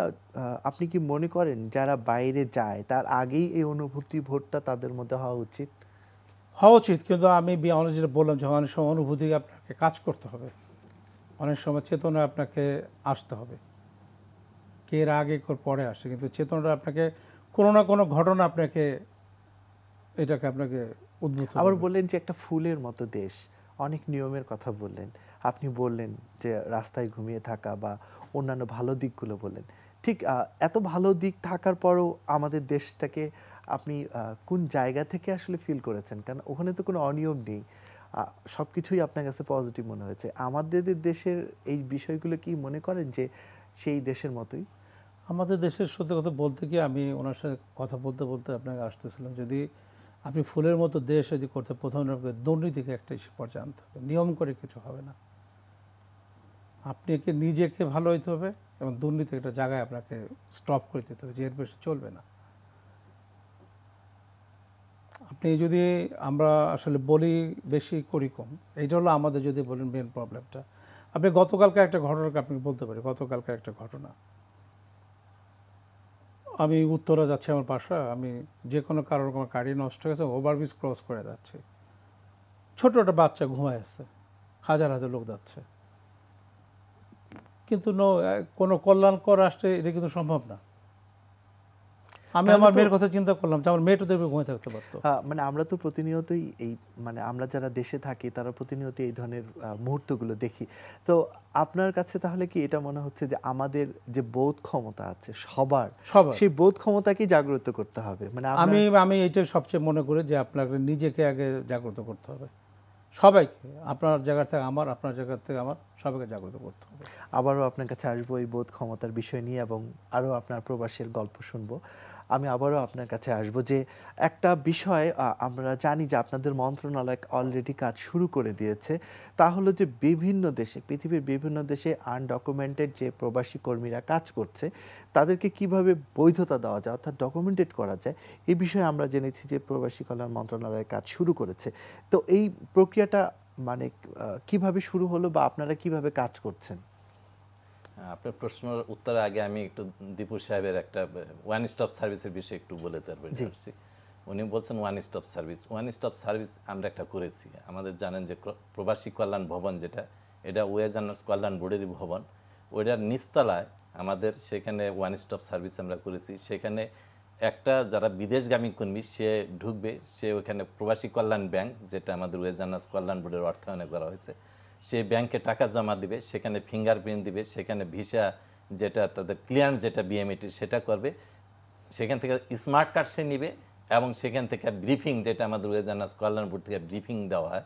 A: আপনি কি মনে করেন যারা বাইরে যায় তার আগেই এই অনুভূতি ভোটটা তাদের মধ্যে হওয়া উচিত?
F: হওয়া উচিত, কিন্তু আমি অনেক যেটা বললাম যে অনেক সময় অনুভূতি আপনাকে কাজ করতে হবে, অনেক সময় চেতনা আপনাকে আসতে হবে। কে এর আগে পরে আসে, কিন্তু চেতনাটা আপনাকে কোনো না কোনো ঘটনা আপনাকে উদ্বুদ্ধ।
A: আবার বললেন যে একটা ফুলের মতো দেশ, অনেক নিয়মের কথা বললেন, আপনি বললেন যে রাস্তায় ঘুমিয়ে থাকা বা অন্যান্য ভালো দিকগুলো বললেন। ঠিক এত ভালো দিক থাকার পরও আমাদের দেশটাকে আপনি কোন জায়গা থেকে আসলে ফিল করেছেন? কারণ ওখানে তো কোনো অনিয়ম নেই, সব কিছুই আপনার কাছে পজিটিভ মনে হয়েছে। আমাদের দেশের এই বিষয়গুলো কি মনে করেন যে সেই দেশের মতোই?
F: আমাদের দেশের সত্যি কথা বলতে গিয়ে আমি ওনার সাথে কথা বলতে বলতে আপনাকে আসতেছিলাম, যদি আপনি ফুলের মতো দেশ যদি করতে, প্রথমে দুর্নীতিকে একটা পর্যায়ে আনতে হবে, নিয়ম করে কিছু হবে না। আপনি নিজেকে ভালো হইতে হবে এবং দুর্নীতি একটা জায়গায় আপনাকে স্টপ করে দিতে হবে, যে এর বেশি চলবে না। আপনি যদি আমরা আসলে বলি বেশি করি কম, এইটা হলো আমাদের যদি বলেন মেন প্রবলেমটা। আপনি গতকালকে একটা ঘটনাকে আপনি বলতে পারি, গতকালকে একটা ঘটনা, আমি উত্তরা যাচ্ছি আমার বাসা, আমি যে কোনো কারোর আমার গাড়ি নষ্ট হয়ে গেছে, ওভারব্রিজ ক্রস করে যাচ্ছি, ছোট একটা বাচ্চা ঘুমায় আছে, হাজার হাজার লোক যাচ্ছে, কিন্তু কোনো কল্যাণকর রাষ্ট্রে এটা কিন্তু সম্ভব না। আমি আমার মেয়ের কথা চিন্তা করলাম যে আমার মেয়েটা দেখবে ঘুমিয়ে থাকতে পারতো।
A: মানে আমরা তো প্রতিনিয়তই এই মানে আমরা যারা দেশে থাকি তারা প্রতিনিয়ত এই ধরনের মুহূর্তগুলো দেখি। তো আপনার কাছে তাহলে কি এটা মনে হচ্ছে যে আমাদের যে বোধ ক্ষমতা আছে সবার, সেই বোধ ক্ষমতাকে জাগ্রত করতে হবে? মানে
F: আমি এইটা সবচেয়ে মনে করি যে আপনাকে নিজেকে আগে জাগ্রত করতে হবে, সবাইকে, আপনার জায়গা থেকে আমার, আপনার জায়গা থেকে আমার, সবাইকে জাগ্রত করতে হবে।
A: আবারও আপনার কাছে আসবো এই বোধ ক্ষমতার বিষয় নিয়ে এবং আরও আপনার প্রবাসের গল্প শুনবো। আমি আবারও আপনার কাছে আসবো যে একটা বিষয় আমরা জানি যে আপনাদের মন্ত্রণালয় অলরেডি কাজ শুরু করে দিয়েছে, তা হলো যে বিভিন্ন দেশে, পৃথিবীর বিভিন্ন দেশে আনডকুমেন্টেড যে প্রবাসী কর্মীরা কাজ করছে তাদেরকে কিভাবে বৈধতা দেওয়া যায় অর্থাৎ ডকুমেন্টেড করা যায়, এই বিষয়ে আমরা জেনেছি যে প্রবাসী কল্যাণ মন্ত্রণালয় কাজ শুরু করেছে। তো এই প্রক্রিয়াটা মানে কিভাবে শুরু হলো বা আপনারা কিভাবে কাজ করছেন?
E: আপনার প্রশ্নের উত্তরের আগে আমি একটু দীপু সাহেবের একটা ওয়ান স্টপ সার্ভিসের বিষয়ে একটু বলে পারছি। উনি বলছেন one stop service. One stop service আমরা একটা করেছি। আমাদের জানেন যে প্রবাসী কল্যাণ ভবন যেটা, এটা ওয়েজ আর্নার্স কল্যাণ বোর্ডেরই ভবন, ওইটার নিচতলায় আমাদের সেখানে ওয়ান স্টপ সার্ভিস আমরা করেছি। সেখানে একটা যারা বিদেশগামী কর্মী সে ঢুকবে, সে ওখানে প্রবাসী কল্যাণ ব্যাংক যেটা আমাদের ওয়েজ আর্নার্স কল্যাণ বোর্ডের অর্থায়নে করা হয়েছে, সে ব্যাংকে টাকা জমা দিবে, সেখানে ফিঙ্গারপ্রিন্ট দিবে, সেখানে ভিসা যেটা তাদের ক্লিয়ারেন্স যেটা বিএমইটি সেটা করবে, সেখান থেকে স্মার্ট কার্ড সে নিবে এবং সেখান থেকে ব্রিফিং যেটা আমাদের ওয়েজ আর্নার্স কল্যাণ বোর্ড থেকে ব্রিফিং দেওয়া হয়,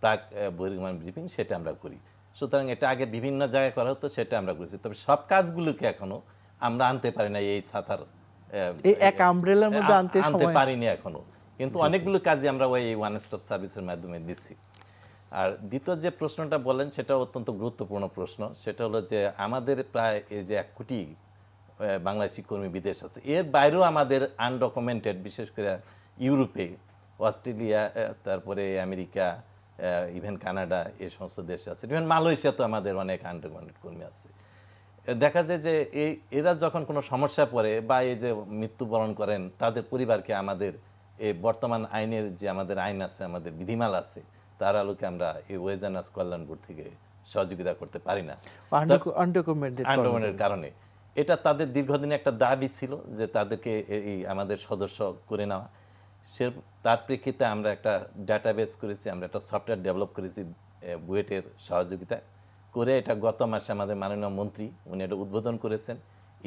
E: প্রাক বহির্গমন ব্রিফিং, সেটা আমরা করি। সুতরাং এটা আগে বিভিন্ন জায়গায় করা হতো, সেটা আমরা করেছি। তবে সব কাজগুলোকে এখনো আমরা আনতে পারি না, এই ছাতার
A: এক আমব্রেলার মধ্যে আনতে
E: পারিনি এখনো, কিন্তু অনেকগুলো কাজই আমরা ওই ওয়ান স্টপ সার্ভিসের মাধ্যমে দিচ্ছি। আর দ্বিতীয় যে প্রশ্নটা বলেন সেটা অত্যন্ত গুরুত্বপূর্ণ প্রশ্ন। সেটা হলো যে আমাদের প্রায় এই যে 1 কোটি বাংলাদেশি কর্মী বিদেশ আছে, এর বাইরেও আমাদের আনডকুমেন্টেড, বিশেষ করে ইউরোপে, অস্ট্রেলিয়া, তারপরে আমেরিকা, ইভেন কানাডা, এই সমস্ত দেশ আছে, ইভেন মালয়েশিয়া তো আমাদের অনেক আনডকুমেন্টেড কর্মী আছে। দেখা যায় যে এরা যখন কোনো সমস্যা পড়ে বা এই যে মৃত্যুবরণ করেন তাদের পরিবারকে আমাদের এই বর্তমান আইনের যে আমাদের আইন আছে, আমাদের বিধিমালা আছে, তার আলোকে আমরা এই ওয়েজ আর্নার্স কল্যাণ বোর্ড থেকে সহযোগিতা করতে পারি না আনডকুমেন্টেড কারণে। এটা তাদের দীর্ঘদিনে একটা দাবি ছিল যে তাদেরকে এই আমাদের সদস্য করে নেওয়া। সে তার প্রেক্ষিতে আমরা একটা ডাটাবেস করেছি, আমরা একটা সফটওয়্যার ডেভেলপ করেছি বুয়েটের সহযোগিতা করে। এটা গত মাসে আমাদের মাননীয় মন্ত্রী উনি এটা উদ্বোধন করেছেন।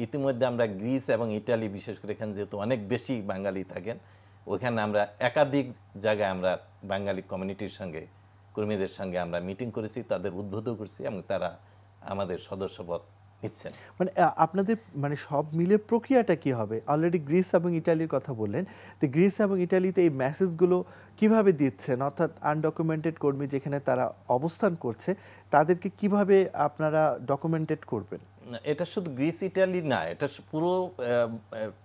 E: ইতিমধ্যে আমরা গ্রিস এবং ইটালি, বিশেষ করে এখানে যেহেতু অনেক বেশি বাঙালি থাকেন, ওখানে আমরা একাধিক জায়গায় আমরা বাঙালি কমিউনিটির সঙ্গে, কর্মীদের সঙ্গে আমরা মিটিং করেছি, তাদের উদ্বুদ্ধ করছি এবং তারা আমাদের সদস্যপদ নিচ্ছেন।
A: মানে আপনাদের মানে সব মিলে প্রক্রিয়াটা কি হবে? অলরেডি গ্রিস এবং ইটালির কথা বললেন, তো গ্রিস এবং ইটালিতে এই মেসেজগুলো কিভাবে দিচ্ছেন? অর্থাৎ আনডকুমেন্টেড কর্মী যেখানে তারা অবস্থান করছে তাদেরকে কিভাবে আপনারা ডকুমেন্টেড করবেন?
E: এটা শুধু গ্রিস ইটালি না, এটা পুরো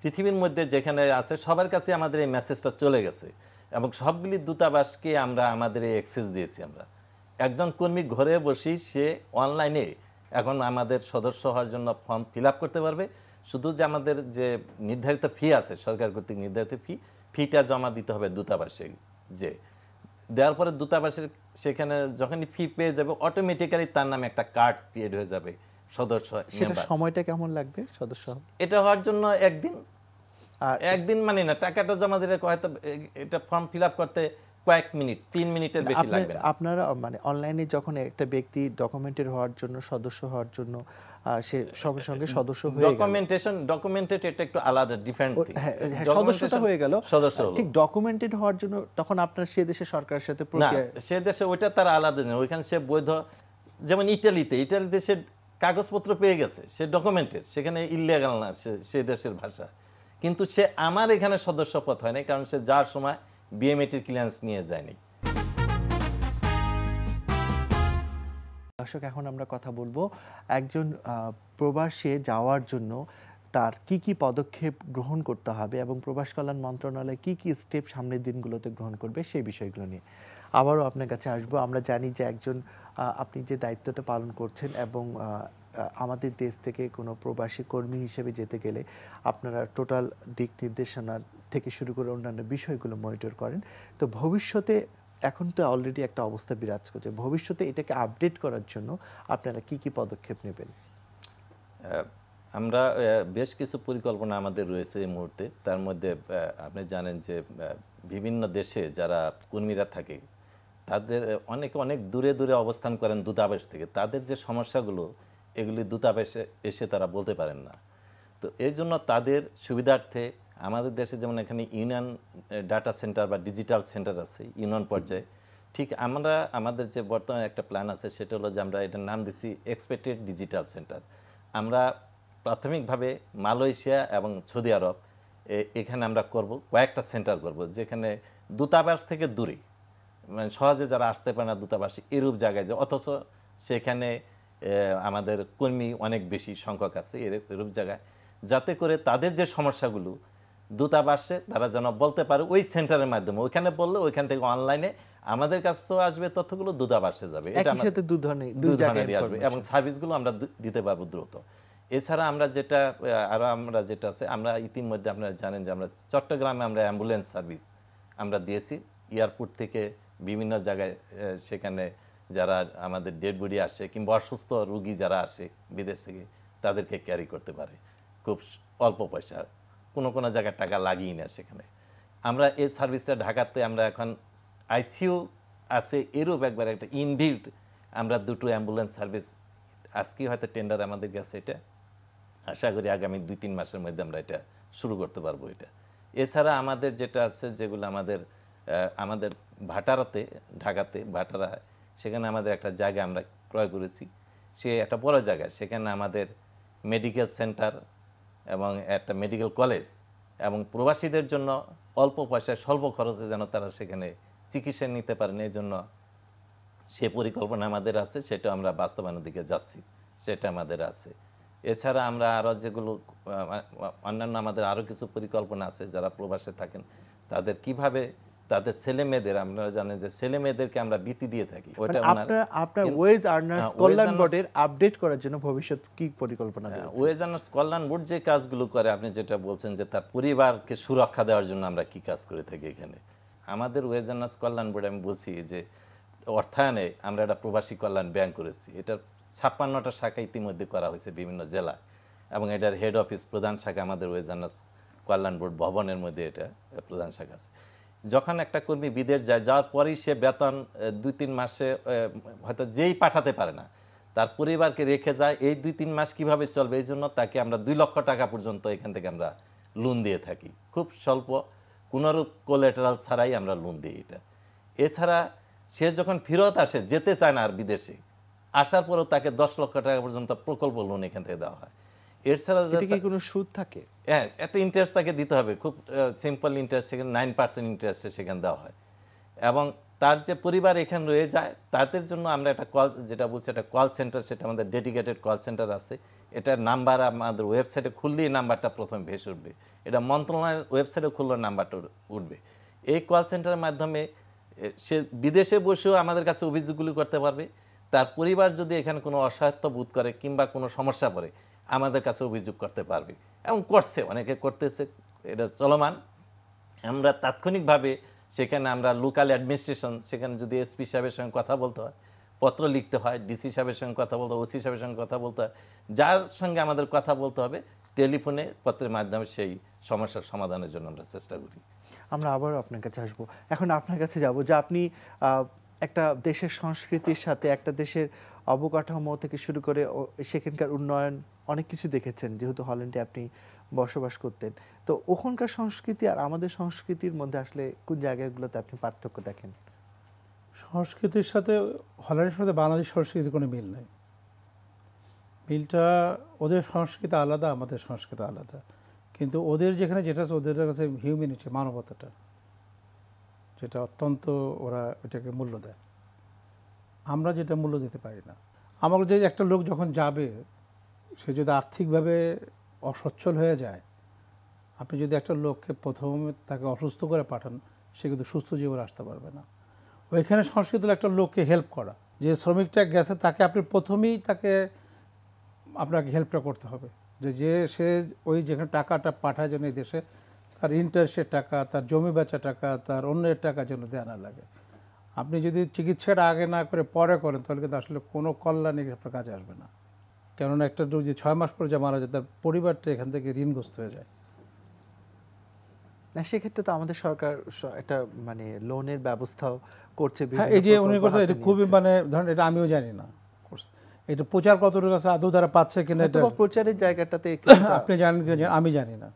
E: পৃথিবীর মধ্যে যেখানে আছে সবার কাছে আমাদের এই মেসেজটা চলে গেছে এবং সবগুলি দূতাবাসকে আমরা আমাদের এই অ্যাক্সেস দিয়েছি। আমরা একজন কর্মী ঘরে বসেই সে অনলাইনে এখন আমাদের সদস্য হওয়ার জন্য ফর্ম ফিল আপ করতে পারবে। শুধু যে আমাদের যে নির্ধারিত ফি আছে, সরকার কর্তৃক নির্ধারিত ফিটা জমা দিতে হবে দূতাবাসে, যে দেওয়ার পরে দূতাবাসের সেখানে যখনই ফি পেয়ে যাবে অটোমেটিক্যালি তার নামে একটা কার্ড ক্রিয়েট হয়ে যাবে সদস্য।
A: সেটা সময়টা কেমন লাগবে সদস্য?
E: এটা হওয়ার জন্য একদিন মানে না, টাকাটা জমা দিলে হয়তো এটা ফর্ম ফিল আপ করতে কয়েক মিনিট, 3 মিনিটের বেশি লাগবে না।
A: আপনারা মানে অনলাইনে যখন একটা ব্যক্তি ডকুমেন্টেড হওয়ার জন্য, সদস্য হওয়ার জন্য সে সঙ্গে সঙ্গে সদস্য হয়ে গেল,
E: ডকুমেন্টেড এটা একটু আলাদা, ডিফারেন্ট থিং।
A: সদস্যটা হয়ে গেল,
E: সদস্য হলো।
A: ঠিক ডকুমেন্টেড হওয়ার জন্য তখন আপনার সে দেশের সরকারের সাথে প্রক্রিয়া,
E: সে দেশে ওইটা তার আলাদা জিনিস। ওইখানে সে বৈধ, যেমন ইটালিতে সে কাগজপত্র পেয়ে গেছে, সে ডকুমেন্টেড, সেখানে ইলিগাল না সে দেশের ভাষা, কিন্তু সে আমার এখানে সদস্যপদ হয় না, কারণ সে যাওয়ার সময় বিএমইটির ক্লিয়ারেন্স নিয়ে যায়নি।
A: দর্শক, এখন আমরা কথা বলবো একজন প্রবাসে যাওয়ার জন্য তার কি কি পদক্ষেপ গ্রহণ করতে হবে এবং প্রবাস কল্যাণ মন্ত্রণালয় কি কি স্টেপ সামনের দিনগুলোতে গ্রহণ করবে সেই বিষয়গুলো নিয়ে আবারও আপনার কাছে আসবো। আমরা জানি যে একজন আপনি যে দায়িত্বটা পালন করছেন এবং আমাদের দেশ থেকে কোনো প্রবাসী কর্মী হিসেবে যেতে গেলে আপনারা টোটাল দিক নির্দেশনা থেকে শুরু করে অন্যান্য বিষয়গুলো মনিটর করেন। তো ভবিষ্যতে এখন তো অলরেডি একটা অবস্থা বিরাজ করছে, ভবিষ্যতে এটাকে আপডেট করার জন্য আপনারা কি কি পদক্ষেপ নেবেন?
E: আমরা বেশ কিছু পরিকল্পনা আমাদের রয়েছে এই মুহূর্তে। তার মধ্যে আপনি জানেন যে বিভিন্ন দেশে যারা কর্মীরা থাকে তাদের অনেক দূরে দূরে অবস্থান করেন দূতাবাস থেকে, তাদের যে সমস্যাগুলো এগুলি দূতাবাসে এসে তারা বলতে পারেন না। তো এর জন্য তাদের সুবিধার্থে আমাদের দেশে যেমন এখানে ইউনিয়ন ডাটা সেন্টার বা ডিজিটাল সেন্টার আছে ইউনিয়ন পর্যায়ে, ঠিক আমরা আমাদের যে বর্তমানে একটা প্ল্যান আছে সেটা হলো যে আমরা এটার নাম দিছি এক্সপেক্টেড ডিজিটাল সেন্টার। আমরা প্রাথমিকভাবে মালয়েশিয়া এবং সৌদি আরব এখানে আমরা করব কয়েকটা সেন্টার করব, যেখানে দূতাবাস থেকে দূরে, মানে সহজে যারা আসতে পারে না দূতাবাস এরূপ জায়গায়, যে অথচ সেখানে আমাদের কর্মী অনেক বেশি সংখ্যক আছে এরূপ জায়গায়, যাতে করে তাদের যে সমস্যাগুলো দূতাবাসে তারা যেন বলতে পারে ওই সেন্টারের মাধ্যমে, ওইখানে বললে ওইখান থেকে অনলাইনে আমাদের কাছেও আসবে তথ্যগুলো, দূতাবাসে যাবে, এটা আমাদের দুই জায়গায় আসবে এবং সার্ভিসগুলো আমরা দিতে পারবো দ্রুত। এছাড়া আমরা যেটা আছে, আমরা ইতিমধ্যে আপনারা জানেন যে আমরা চট্টগ্রামে আমরা অ্যাম্বুলেন্স সার্ভিস আমরা দিয়েছি। এয়ারপোর্ট থেকে বিভিন্ন জায়গায় সেখানে যারা আমাদের ডেড বডি আসে কিংবা অসুস্থ রোগী যারা আসে বিদেশ থেকে তাদেরকে ক্যারি করতে পারে খুব অল্প পয়সা, কোনো জায়গায় টাকা লাগিয়ে না সেখানে। আমরা এই সার্ভিসটা ঢাকাতে আমরা এখন আইসিইউ আছে এরূপ একবার একটা ইনবিল্ট আমরা দুটো অ্যাম্বুলেন্স সার্ভিস আজকে হয়তো টেন্ডার আমাদের কাছে, এটা আশা করি আগামী 2-3 মাসের মধ্যে আমরা এটা শুরু করতে পারবো এটা। এছাড়া আমাদের যেটা আছে যেগুলো আমাদের ভাটারাতে, ঢাকাতে ভাটারা, সেখানে আমাদের একটা জায়গা আমরা ক্রয় করেছি, সে একটা বড় জায়গা, সেখানে আমাদের মেডিকেল সেন্টার এবং একটা মেডিকেল কলেজ এবং প্রবাসীদের জন্য অল্প পয়সায় স্বল্প খরচে যেন তারা সেখানে চিকিৎসা নিতে পারেন, এই জন্য সে পরিকল্পনা আমাদের আছে, সেটা আমরা বাস্তবায়নের দিকে যাচ্ছি, সেটা আমাদের আছে। এছাড়া আমরা আরও যেগুলো অন্যান্য আমাদের আরও কিছু পরিকল্পনা আছে, যারা প্রবাসে থাকেন তাদের কিভাবে তাদের ছেলে মেয়েদের, আপনারা জানেন যে ছেলে মেয়েদেরকে আমরা বৃত্তি দিয়ে থাকি, ওটা
A: আপনার ওয়েজ আর্নার্স কল্যাণ বোর্ডের আপডেট করার জন্য ভবিষ্যৎ কি পরিকল্পনা আছে?
E: ওয়েজ আর্নার্স কল্যাণ বোর্ড যে কাজগুলো করে, আপনি যেটা বলছেন যে তার পরিবারকে সুরক্ষা দেওয়ার জন্য আমরা কি কাজ করে থাকি এখানে, আমাদের ওয়েজ আর্নার্স কল্যাণ বোর্ডে আমি বলছি যে অর্থায়নে আমরা একটা প্রবাসী কল্যাণ ব্যাংক করেছি, এটার 56টা শাখা ইতিমধ্যে করা হয়েছে বিভিন্ন জেলায়, এবং এটার হেড অফিস প্রধান শাখা আমাদের ওয়েজ আর্নার্স কল্যাণ বোর্ড ভবনের মধ্যে এটা প্রধান শাখা আছে। যখন একটা কর্মী বিদেশ যায়, যাওয়ার পরেই সে বেতন 2-3 মাসে হয়তো যেই পাঠাতে পারে না, তার পরিবারকে রেখে যায়, এই 2-3 মাস কিভাবে চলবে, এই জন্য তাকে আমরা 2 লক্ষ টাকা পর্যন্ত এখান থেকে আমরা লোন দিয়ে থাকি, খুব স্বল্প কোনোরূপ কোলেটারাল ছাড়াই আমরা লোন দিই এটা। এছাড়া সে যখন ফেরত আসে, যেতে চায় না আর বিদেশে, আসার পরেও তাকে 10 লক্ষ টাকা পর্যন্ত প্রকল্প লোন এখান থেকে দেওয়া হয়। এছাড়া
A: কি কোনো সুদ থাকে?
E: হ্যাঁ, একটা ইন্টারেস্ট তাকে দিতে হবে, খুব সিম্পল ইন্টারেস্ট, সেখানে 9% ইন্টারেস্টে সেখানে দেওয়া হয়। এবং তার যে পরিবার এখানে রয়ে যায় তাদের জন্য আমরা একটা কল, যেটা বলছি একটা কল সেন্টার, সেটা আমাদের ডেডিকেটেড কল সেন্টার আছে, এটার নাম্বার আমাদের ওয়েবসাইটে খুললেই নাম্বারটা প্রথমে ভেসে উঠবে, এটা মন্ত্রণালয়ের ওয়েবসাইটে খুললে নাম্বারটা উঠবে। এই কল সেন্টারের মাধ্যমে সে বিদেশে বসেও আমাদের কাছে অভিযোগগুলি করতে পারবে, তার পরিবার যদি এখানে কোনো অসহায়ত্ব বোধ করে কিংবা কোনো সমস্যা পড়ে আমাদের কাছে অভিযোগ করতে পারবে, এবং করছে, অনেকে করতেছে, এটা চলমান। আমরা তাৎক্ষণিকভাবে সেখানে আমরা লোকাল অ্যাডমিনিস্ট্রেশন, সেখানে যদি এসপি সাহেবের সঙ্গে কথা বলতে হয়, পত্র লিখতে হয়, ডিসি সাহেবের সঙ্গে কথা বলতে হয়, ওসি সাহেবের সঙ্গে কথা বলতে হয়, যার সঙ্গে আমাদের কথা বলতে হবে টেলিফোনে পত্রের মাধ্যমে সেই সমস্যার সমাধানের জন্য আমরা চেষ্টা করি।
A: আমরা আবারও আপনার কাছে আসবো, এখন আপনার কাছে যাব যে আপনি একটা দেশের সংস্কৃতির সাথে একটা দেশের অবকাঠামো থেকে শুরু করে সেখানকার উন্নয়ন অনেক কিছু দেখেছেন, যেহেতু হল্যান্ডে আপনি বসবাস করতেন, তো ওখানকার সংস্কৃতি আর আমাদের সংস্কৃতির মধ্যে আসলে কোন জায়গাগুলোতে আপনি পার্থক্য দেখেন?
F: সংস্কৃতির সাথে হল্যান্ডের সাথে বাংলাদেশ সংস্কৃতির কোনো মিল নেই। মিলটা, ওদের সংস্কৃতি আলাদা, আমাদের সংস্কৃতি আলাদা, কিন্তু ওদের যেখানে যেটা আছে, ওদের কাছে হিউম্যানিটি, মানবতাটা, যেটা অত্যন্ত ওরা ওইটাকে মূল্য দেয়, আমরা যেটা মূল্য দিতে পারি না। আমার যে একটা লোক যখন যাবে, সে যদি আর্থিকভাবে অসচ্ছল হয়ে যায়, আপনি যদি একটা লোককে প্রথমে তাকে অসুস্থ করে পাঠান, সে কিন্তু সুস্থ জীবনে আসতে পারবে না। ওইখানে সংস্কৃত হলো একটা লোককে হেল্প করা। যে শ্রমিকটা গেছে তাকে আপনি প্রথমেই আপনাকে হেল্পটা করতে হবে, যে সে ওই যেখানে টাকাটা পাঠায় যেন এই দেশে তার ইন্টারেস্টের টাকা, তার জমি বেচা টাকা, তার অন্যের টাকা যেন দেয়া না লাগে। আপনি যদি চিকিৎসাটা আগে না করে পরে করেন তাহলে কিন্তু আসলে কোনো কল্যাণই আপনার কাজে আসবে না। কেননা একটা রোগী 6 মাস পরে যে মারা যায় তার পরিবারটা এখান থেকে ঋণগ্রস্ত হয়ে যায়।
A: না, সেক্ষেত্রে তো আমাদের সরকার একটা মানে লোনের ব্যবস্থাও করছে।
F: হ্যাঁ, এই যে উনি কথা, এটা খুবই মানে ধরেন, এটা আমিও জানি না এটা প্রচার কতটুকু আছে, আদৌ তারা পাচ্ছে কিনা, এটা
A: প্রচারের জায়গাটাতে
F: আপনি জানেন কিনা আমি জানি না,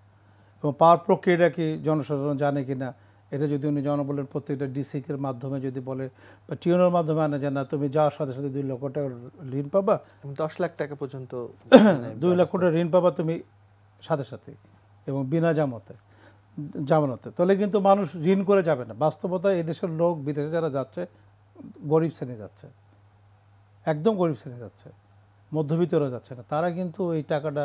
F: এবং পাওয়ার প্রক্রিয়াটা কি জনসাধারণ জানে কিনা। এটা যদি উনি জনবলের প্রত্যেকটা ডিসিকের মাধ্যমে যদি বলে বা টিউনের মাধ্যমে আনা যায় না, তুমি যাওয়ার সাথে সাথে 2 লক্ষ টাকা ঋণ পাবা,
A: 10 লাখ টাকা পর্যন্ত
F: 2 লক্ষ টাকা ঋণ পাবা তুমি সাথে সাথে এবং বিনা জামানতে, তাহলে কিন্তু মানুষ ঋণ করে যাবে না। বাস্তবতা এই দেশের লোক বিদেশে যারা যাচ্ছে গরিব শ্রেণী যাচ্ছে, একদম গরিব শ্রেণী যাচ্ছে, মধ্যবিত্তরা যাচ্ছে না। তারা কিন্তু এই টাকাটা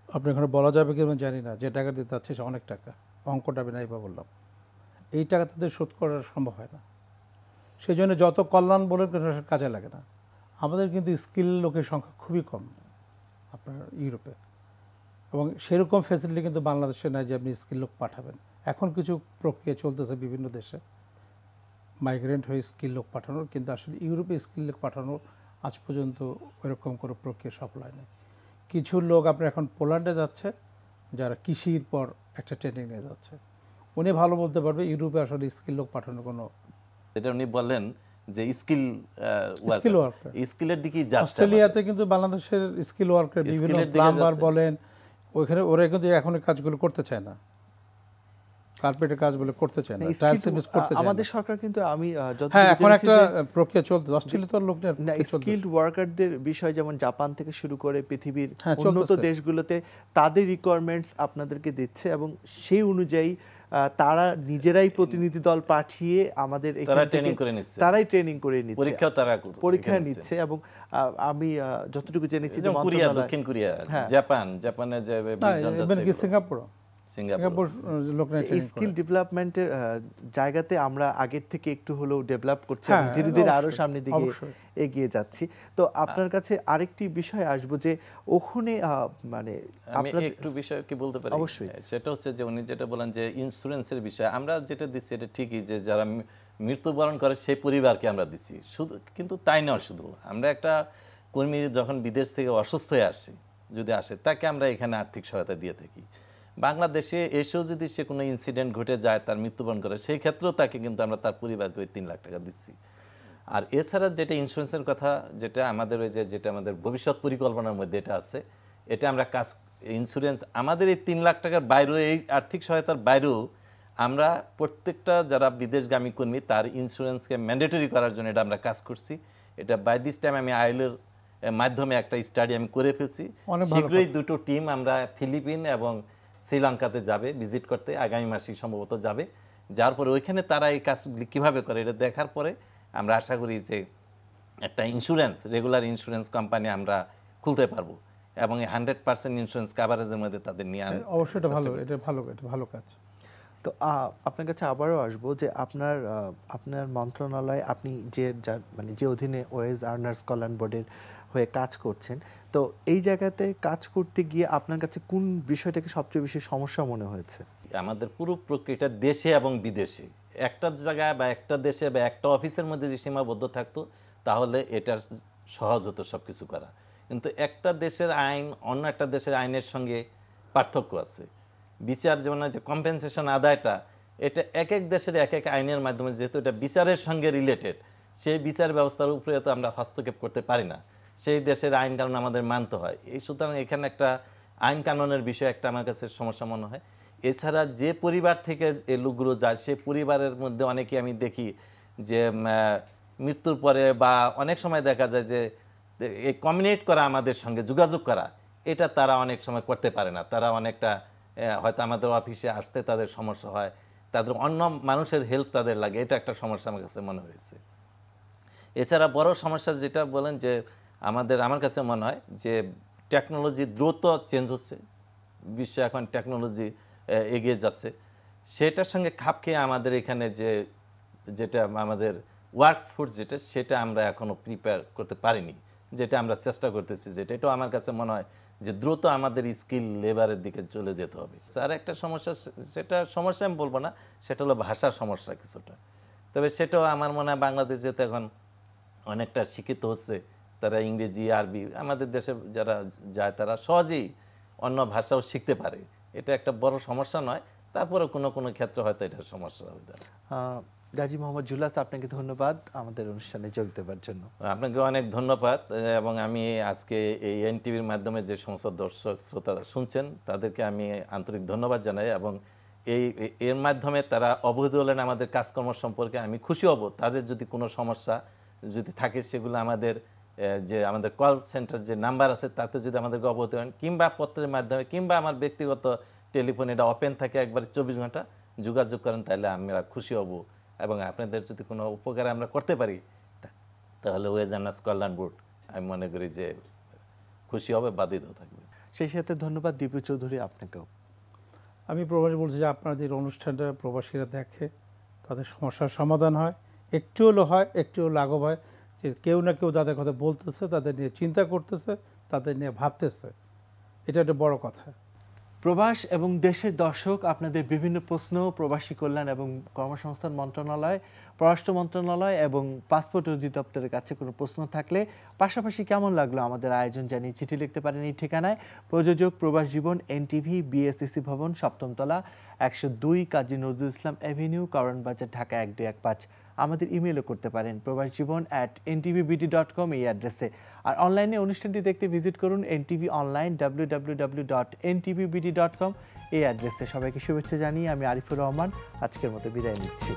F: আপনি এখানে বলা যাবে কি জানি না, যে টাকা দিতে যাচ্ছে সে অনেক টাকা, অঙ্কটা আমি নাই বা বললাম, এই টাকা তাদের শোধ করা সম্ভব হয় না। সেই জন্য যত কল্যাণ বলে কাজে লাগে না। আমাদের কিন্তু স্কিল লোকের সংখ্যা খুবই কম আপনার ইউরোপে, এবং সেরকম ফ্যাসিলিটি কিন্তু বাংলাদেশে নাই যে আপনি স্কিল লোক পাঠাবেন। এখন কিছু প্রক্রিয়া চলতেছে বিভিন্ন দেশে মাইগ্রেন্ট হয়ে স্কিল লোক পাঠানোর, কিন্তু আসলে ইউরোপে স্কিল লোক পাঠানোর আজ পর্যন্ত ওইরকম কোনো প্রক্রিয়া সফল হয়নি। কিছু লোক আপনার এখন পোল্যান্ডে যাচ্ছে যারা কৃষির পর একটা ট্রেনিং নিয়ে যাচ্ছে, উনি ভালো বলতে পারবে ইউরোপে আসলে স্কিল লোক পাঠানোর কোনো।
E: যেটা উনি বললেন যে স্কিল
F: ওয়ার্কার
E: স্কিলের দিকে যাচ্ছে।
F: অস্ট্রেলিয়াতে কিন্তু বাংলাদেশের স্কিল ওয়ার্কার বিভিন্ন প্লাম্বার বলেন, ওইখানে ওরা কিন্তু এখন কাজগুলো করতে চায় না, কার্পেটের কাজ বলে করতে চায় না, টাইল সার্ভিস করতে চায় না।
A: আমাদের সরকার কিন্তু আমি
F: হ্যাঁ, এখন একটা প্রক্রিয়া চলছে অস্ট্রেলিয়ার লোক নিয়ে
A: স্কিলড ওয়ার্কারদের বিষয়, যেমন জাপান থেকে শুরু করে পৃথিবীর উন্নত দেশগুলোতে তাদের রিকোয়ারমেন্টস আপনাদেরকে দিচ্ছে, এবং সেই অনুযায়ী তারা নিজেরাই প্রতিনিধি দল পাঠিয়ে আমাদের এখানে তারাই ট্রেনিং করে নিচ্ছে, পরীক্ষা নিচ্ছে। এবং আমি যতটুকু জেনেছি যে
E: কোরিয়া, দক্ষিণ কোরিয়া, জাপানে যে
F: সিঙ্গাপুর
A: স্কিল ডেভেলপমেন্টের জায়গাতে আমরা আগের থেকে একটু হলেও ডেভেলপ করছি, ধীরে ধীরে আরো সামনের দিকে এগিয়ে যাচ্ছি। তো আপনার কাছে আরেকটি বিষয় আসবো, যে ওখানে মানে
E: আমি একটু বিষয় কি বলতে পারি?
A: অবশ্যই।
E: সেটা হচ্ছে যে উনি যেটা বলেন যে ইন্স্যুরেন্সের বিষয়, আমরা যেটা দিচ্ছি এটা ঠিকই, যে যারা মৃত্যুবরণ করে সেই পরিবারকে আমরা দিচ্ছি শুধু, কিন্তু তাই নয়, শুধু আমরা একটা কর্মী যখন বিদেশ থেকে অসুস্থ হয়ে আসে, যদি আসে, তাকে আমরা এখানে আর্থিক সহায়তা দিয়ে থাকি। বাংলাদেশে এসেও যদি সে কোনো ইনসিডেন্ট ঘটে যায়, তার মৃত্যুবরণ করে, সেই ক্ষেত্রেও তাকে কিন্তু আমরা তার পরিবারকে ওই 3 লাখ টাকা দিচ্ছি। আর এছাড়া যেটা ইন্স্যুরেন্সের কথা, যেটা আমাদের ওই যেটা আমাদের ভবিষ্যৎ পরিকল্পনার মধ্যে এটা আছে, এটা আমরা ইন্স্যুরেন্স আমাদের এই 3 লাখ টাকার বাইরেও, এই আর্থিক সহায়তার বাইরেও আমরা প্রত্যেকটা যারা বিদেশগামী কর্মী তার ইন্স্যুরেন্সকে ম্যান্ডেটরি করার জন্য এটা আমরা কাজ করছি। এটা বাই দিস টাইম আমি আইএলওর মাধ্যমে একটা স্টাডি আমি করে ফেলছি। শীঘ্রই 2টো টিম আমরা ফিলিপিন এবং শ্রীলঙ্কাতে যাবে ভিজিট করতে, আগামী মাসেই সম্ভবত যাবে। যার পরে ওইখানে তারা এই কাজগুলি কীভাবে করে এটা দেখার পরে আমরা আশা করি যে একটা ইন্স্যুরেন্স, রেগুলার ইন্স্যুরেন্স কোম্পানি আমরা খুলতে পারবো, এবং 100% ইন্স্যুরেন্স কাভারেজের মধ্যে তাদের নিয়ে আনবো।
F: অবশ্যই এটা ভালো কাজ।
A: তো আপনার কাছে আবারও আসবো যে আপনার মন্ত্রণালয়, আপনি যে অধীনে ওয়েজ আর্নার্স কল্যাণ বোর্ডের হয়ে কাজ করছেন, তো এই জায়গাতে কাজ করতে গিয়ে আপনার কাছে কোন বিষয়টাকে সবচেয়ে বেশি সমস্যা মনে হয়েছে?
E: আমাদের পুরো প্রক্রিয়াটা দেশে এবং বিদেশে, একটা জায়গায় বা একটা দেশে বা একটা অফিসের মধ্যে যদি সীমাবদ্ধ থাকতো তাহলে এটা সহজ হতো সব কিছু করা। কিন্তু একটা দেশের আইন অন্য একটা দেশের আইনের সঙ্গে পার্থক্য আছে। বিচার যেমন যে কম্পেনসেশন আদায়টা, এটা এক এক দেশের এক এক আইনের মাধ্যমে, যেহেতু এটা বিচারের সঙ্গে রিলেটেড, সেই বিচার ব্যবস্থার উপরে তো আমরা হস্তক্ষেপ করতে পারি না, সেই দেশের আইন কানুন আমাদের মানতে হয়। এই সুতরাং এখানে একটা আইন কানুনের বিষয় একটা আমার কাছে সমস্যা মনে হয়। এছাড়া যে পরিবার থেকে এই লোকগুলো যায়, সে পরিবারের মধ্যে অনেকে আমি দেখি যে মৃত্যুর পরে বা অনেক সময় দেখা যায় যে এই কমিউনিকেট করা, আমাদের সঙ্গে যোগাযোগ করা, এটা তারা অনেক সময় করতে পারে না। তারা অনেকটা হয়তো আমাদের অফিসে আসতে তাদের সমস্যা হয়, তাদের অন্য মানুষের হেল্প তাদের লাগে, এটা একটা সমস্যা আমার কাছে মনে হয়েছে। এছাড়া বড় সমস্যা যেটা বলেন যে আমার কাছে মনে হয় যে টেকনোলজি দ্রুত চেঞ্জ হচ্ছে, বিশ্ব এখন টেকনোলজি এগিয়ে যাচ্ছে, সেটার সঙ্গে খাপ খেয়ে আমাদের এখানে যেটা আমাদের ওয়ার্কফোর্স সেটা আমরা এখনও প্রিপেয়ার করতে পারিনি, যেটা আমরা চেষ্টা করতেছি, এটাও আমার কাছে মনে হয় যে দ্রুত আমাদের স্কিল লেবারের দিকে চলে যেতে হবে। আর একটা সমস্যা, সেটা সমস্যা আমি বলবো না, সেটা হলো ভাষার সমস্যা কিছুটা। তবে সেটাও আমার মনে হয় বাংলাদেশ যেহেতু এখন অনেকটা শিক্ষিত হচ্ছে, তারা ইংরেজি, আরবি, আমাদের দেশে যারা যায় তারা সহজেই অন্য ভাষাও শিখতে পারে, এটা একটা বড় সমস্যা নয়। তারপরে কোনো কোনো ক্ষেত্রে হয়তো এটা সমস্যা হবে।
A: গাজী মোহাম্মদ জুলাস, আপনাকে ধন্যবাদ আমাদের অনুষ্ঠানে যোগ দেওয়ার জন্য।
E: আপনাকে অনেক ধন্যবাদ। এবং আমি আজকে এই এনটিভির মাধ্যমে যে সমস্ত দর্শক শ্রোতারা শুনছেন তাদেরকে আমি আন্তরিক ধন্যবাদ জানাই, এবং এর মাধ্যমে তারা অবহিত হলেন আমাদের কাজকর্ম সম্পর্কে। আমি খুশি হব তাদের যদি কোনো সমস্যা যদি থাকে সেগুলো আমাদের আমাদের কল সেন্টার যে নাম্বার আছে তাতে যদি আমাদেরকে অবহিত হন, কিংবা পত্রের মাধ্যমে, কিংবা আমার ব্যক্তিগত টেলিফোন, এটা ওপেন থাকে একবার 24 ঘন্টা, যোগাযোগ করেন, তাহলে আমরা খুশি হব। এবং আপনাদের যদি কোনো উপকার আমরা করতে পারি তাহলে ওয়েজার্নাস কল্যাণ বোর্ড আমি মনে করি যে খুশি হবে, বাধিত থাকবে।
A: সেই সাথে ধন্যবাদ দীপু চৌধুরী, আপনাকেও।
F: আমি প্রবাসী বলছি যে আপনাদের অনুষ্ঠানটা প্রবাসীরা দেখে, তাদের সমস্যার সমাধান হয়, একটু হলেও হয়, একটু লাঘব হয়, যে কেউ না কেউ তাদের কথা বলতেছে, তাদের নিয়ে চিন্তা করতেছে, তাদের নিয়ে ভাবতেছে, এটা একটা বড় কথা।
A: প্রবাস এবং দেশের দর্শক, আপনাদের বিভিন্ন প্রশ্ন প্রবাসী কল্যাণ এবং কর্মসংস্থান মন্ত্রণালয়, পররাষ্ট্র মন্ত্রণালয় এবং পাসপোর্ট অধিদপ্তরের কাছে কোনো প্রশ্ন থাকলে, পাশাপাশি কেমন লাগলো আমাদের আয়োজন জানিয়ে চিঠি লিখতে পারেন এই ঠিকানায়। প্রযোজক প্রবাস জীবন, এনটিভি, বিএসসিসি ভবন, 7ম তলা, 102 কাজী নজরুল ইসলাম এভিনিউ, কারণ বাজার, ঢাকা 1215। আমাদের ইমেলও করতে পারেন probasjibon@ntvbd.com এই অ্যাড্রেসে। আর অনলাইনে অনুষ্ঠানটি দেখতে ভিজিট করুন এনটিভি অনলাইন www.ntvbd.com এই অ্যাড্রেসে। সবাইকে শুভেচ্ছা জানিয়ে আমি আরিফুর রহমান আজকের মতো বিদায় নিচ্ছি।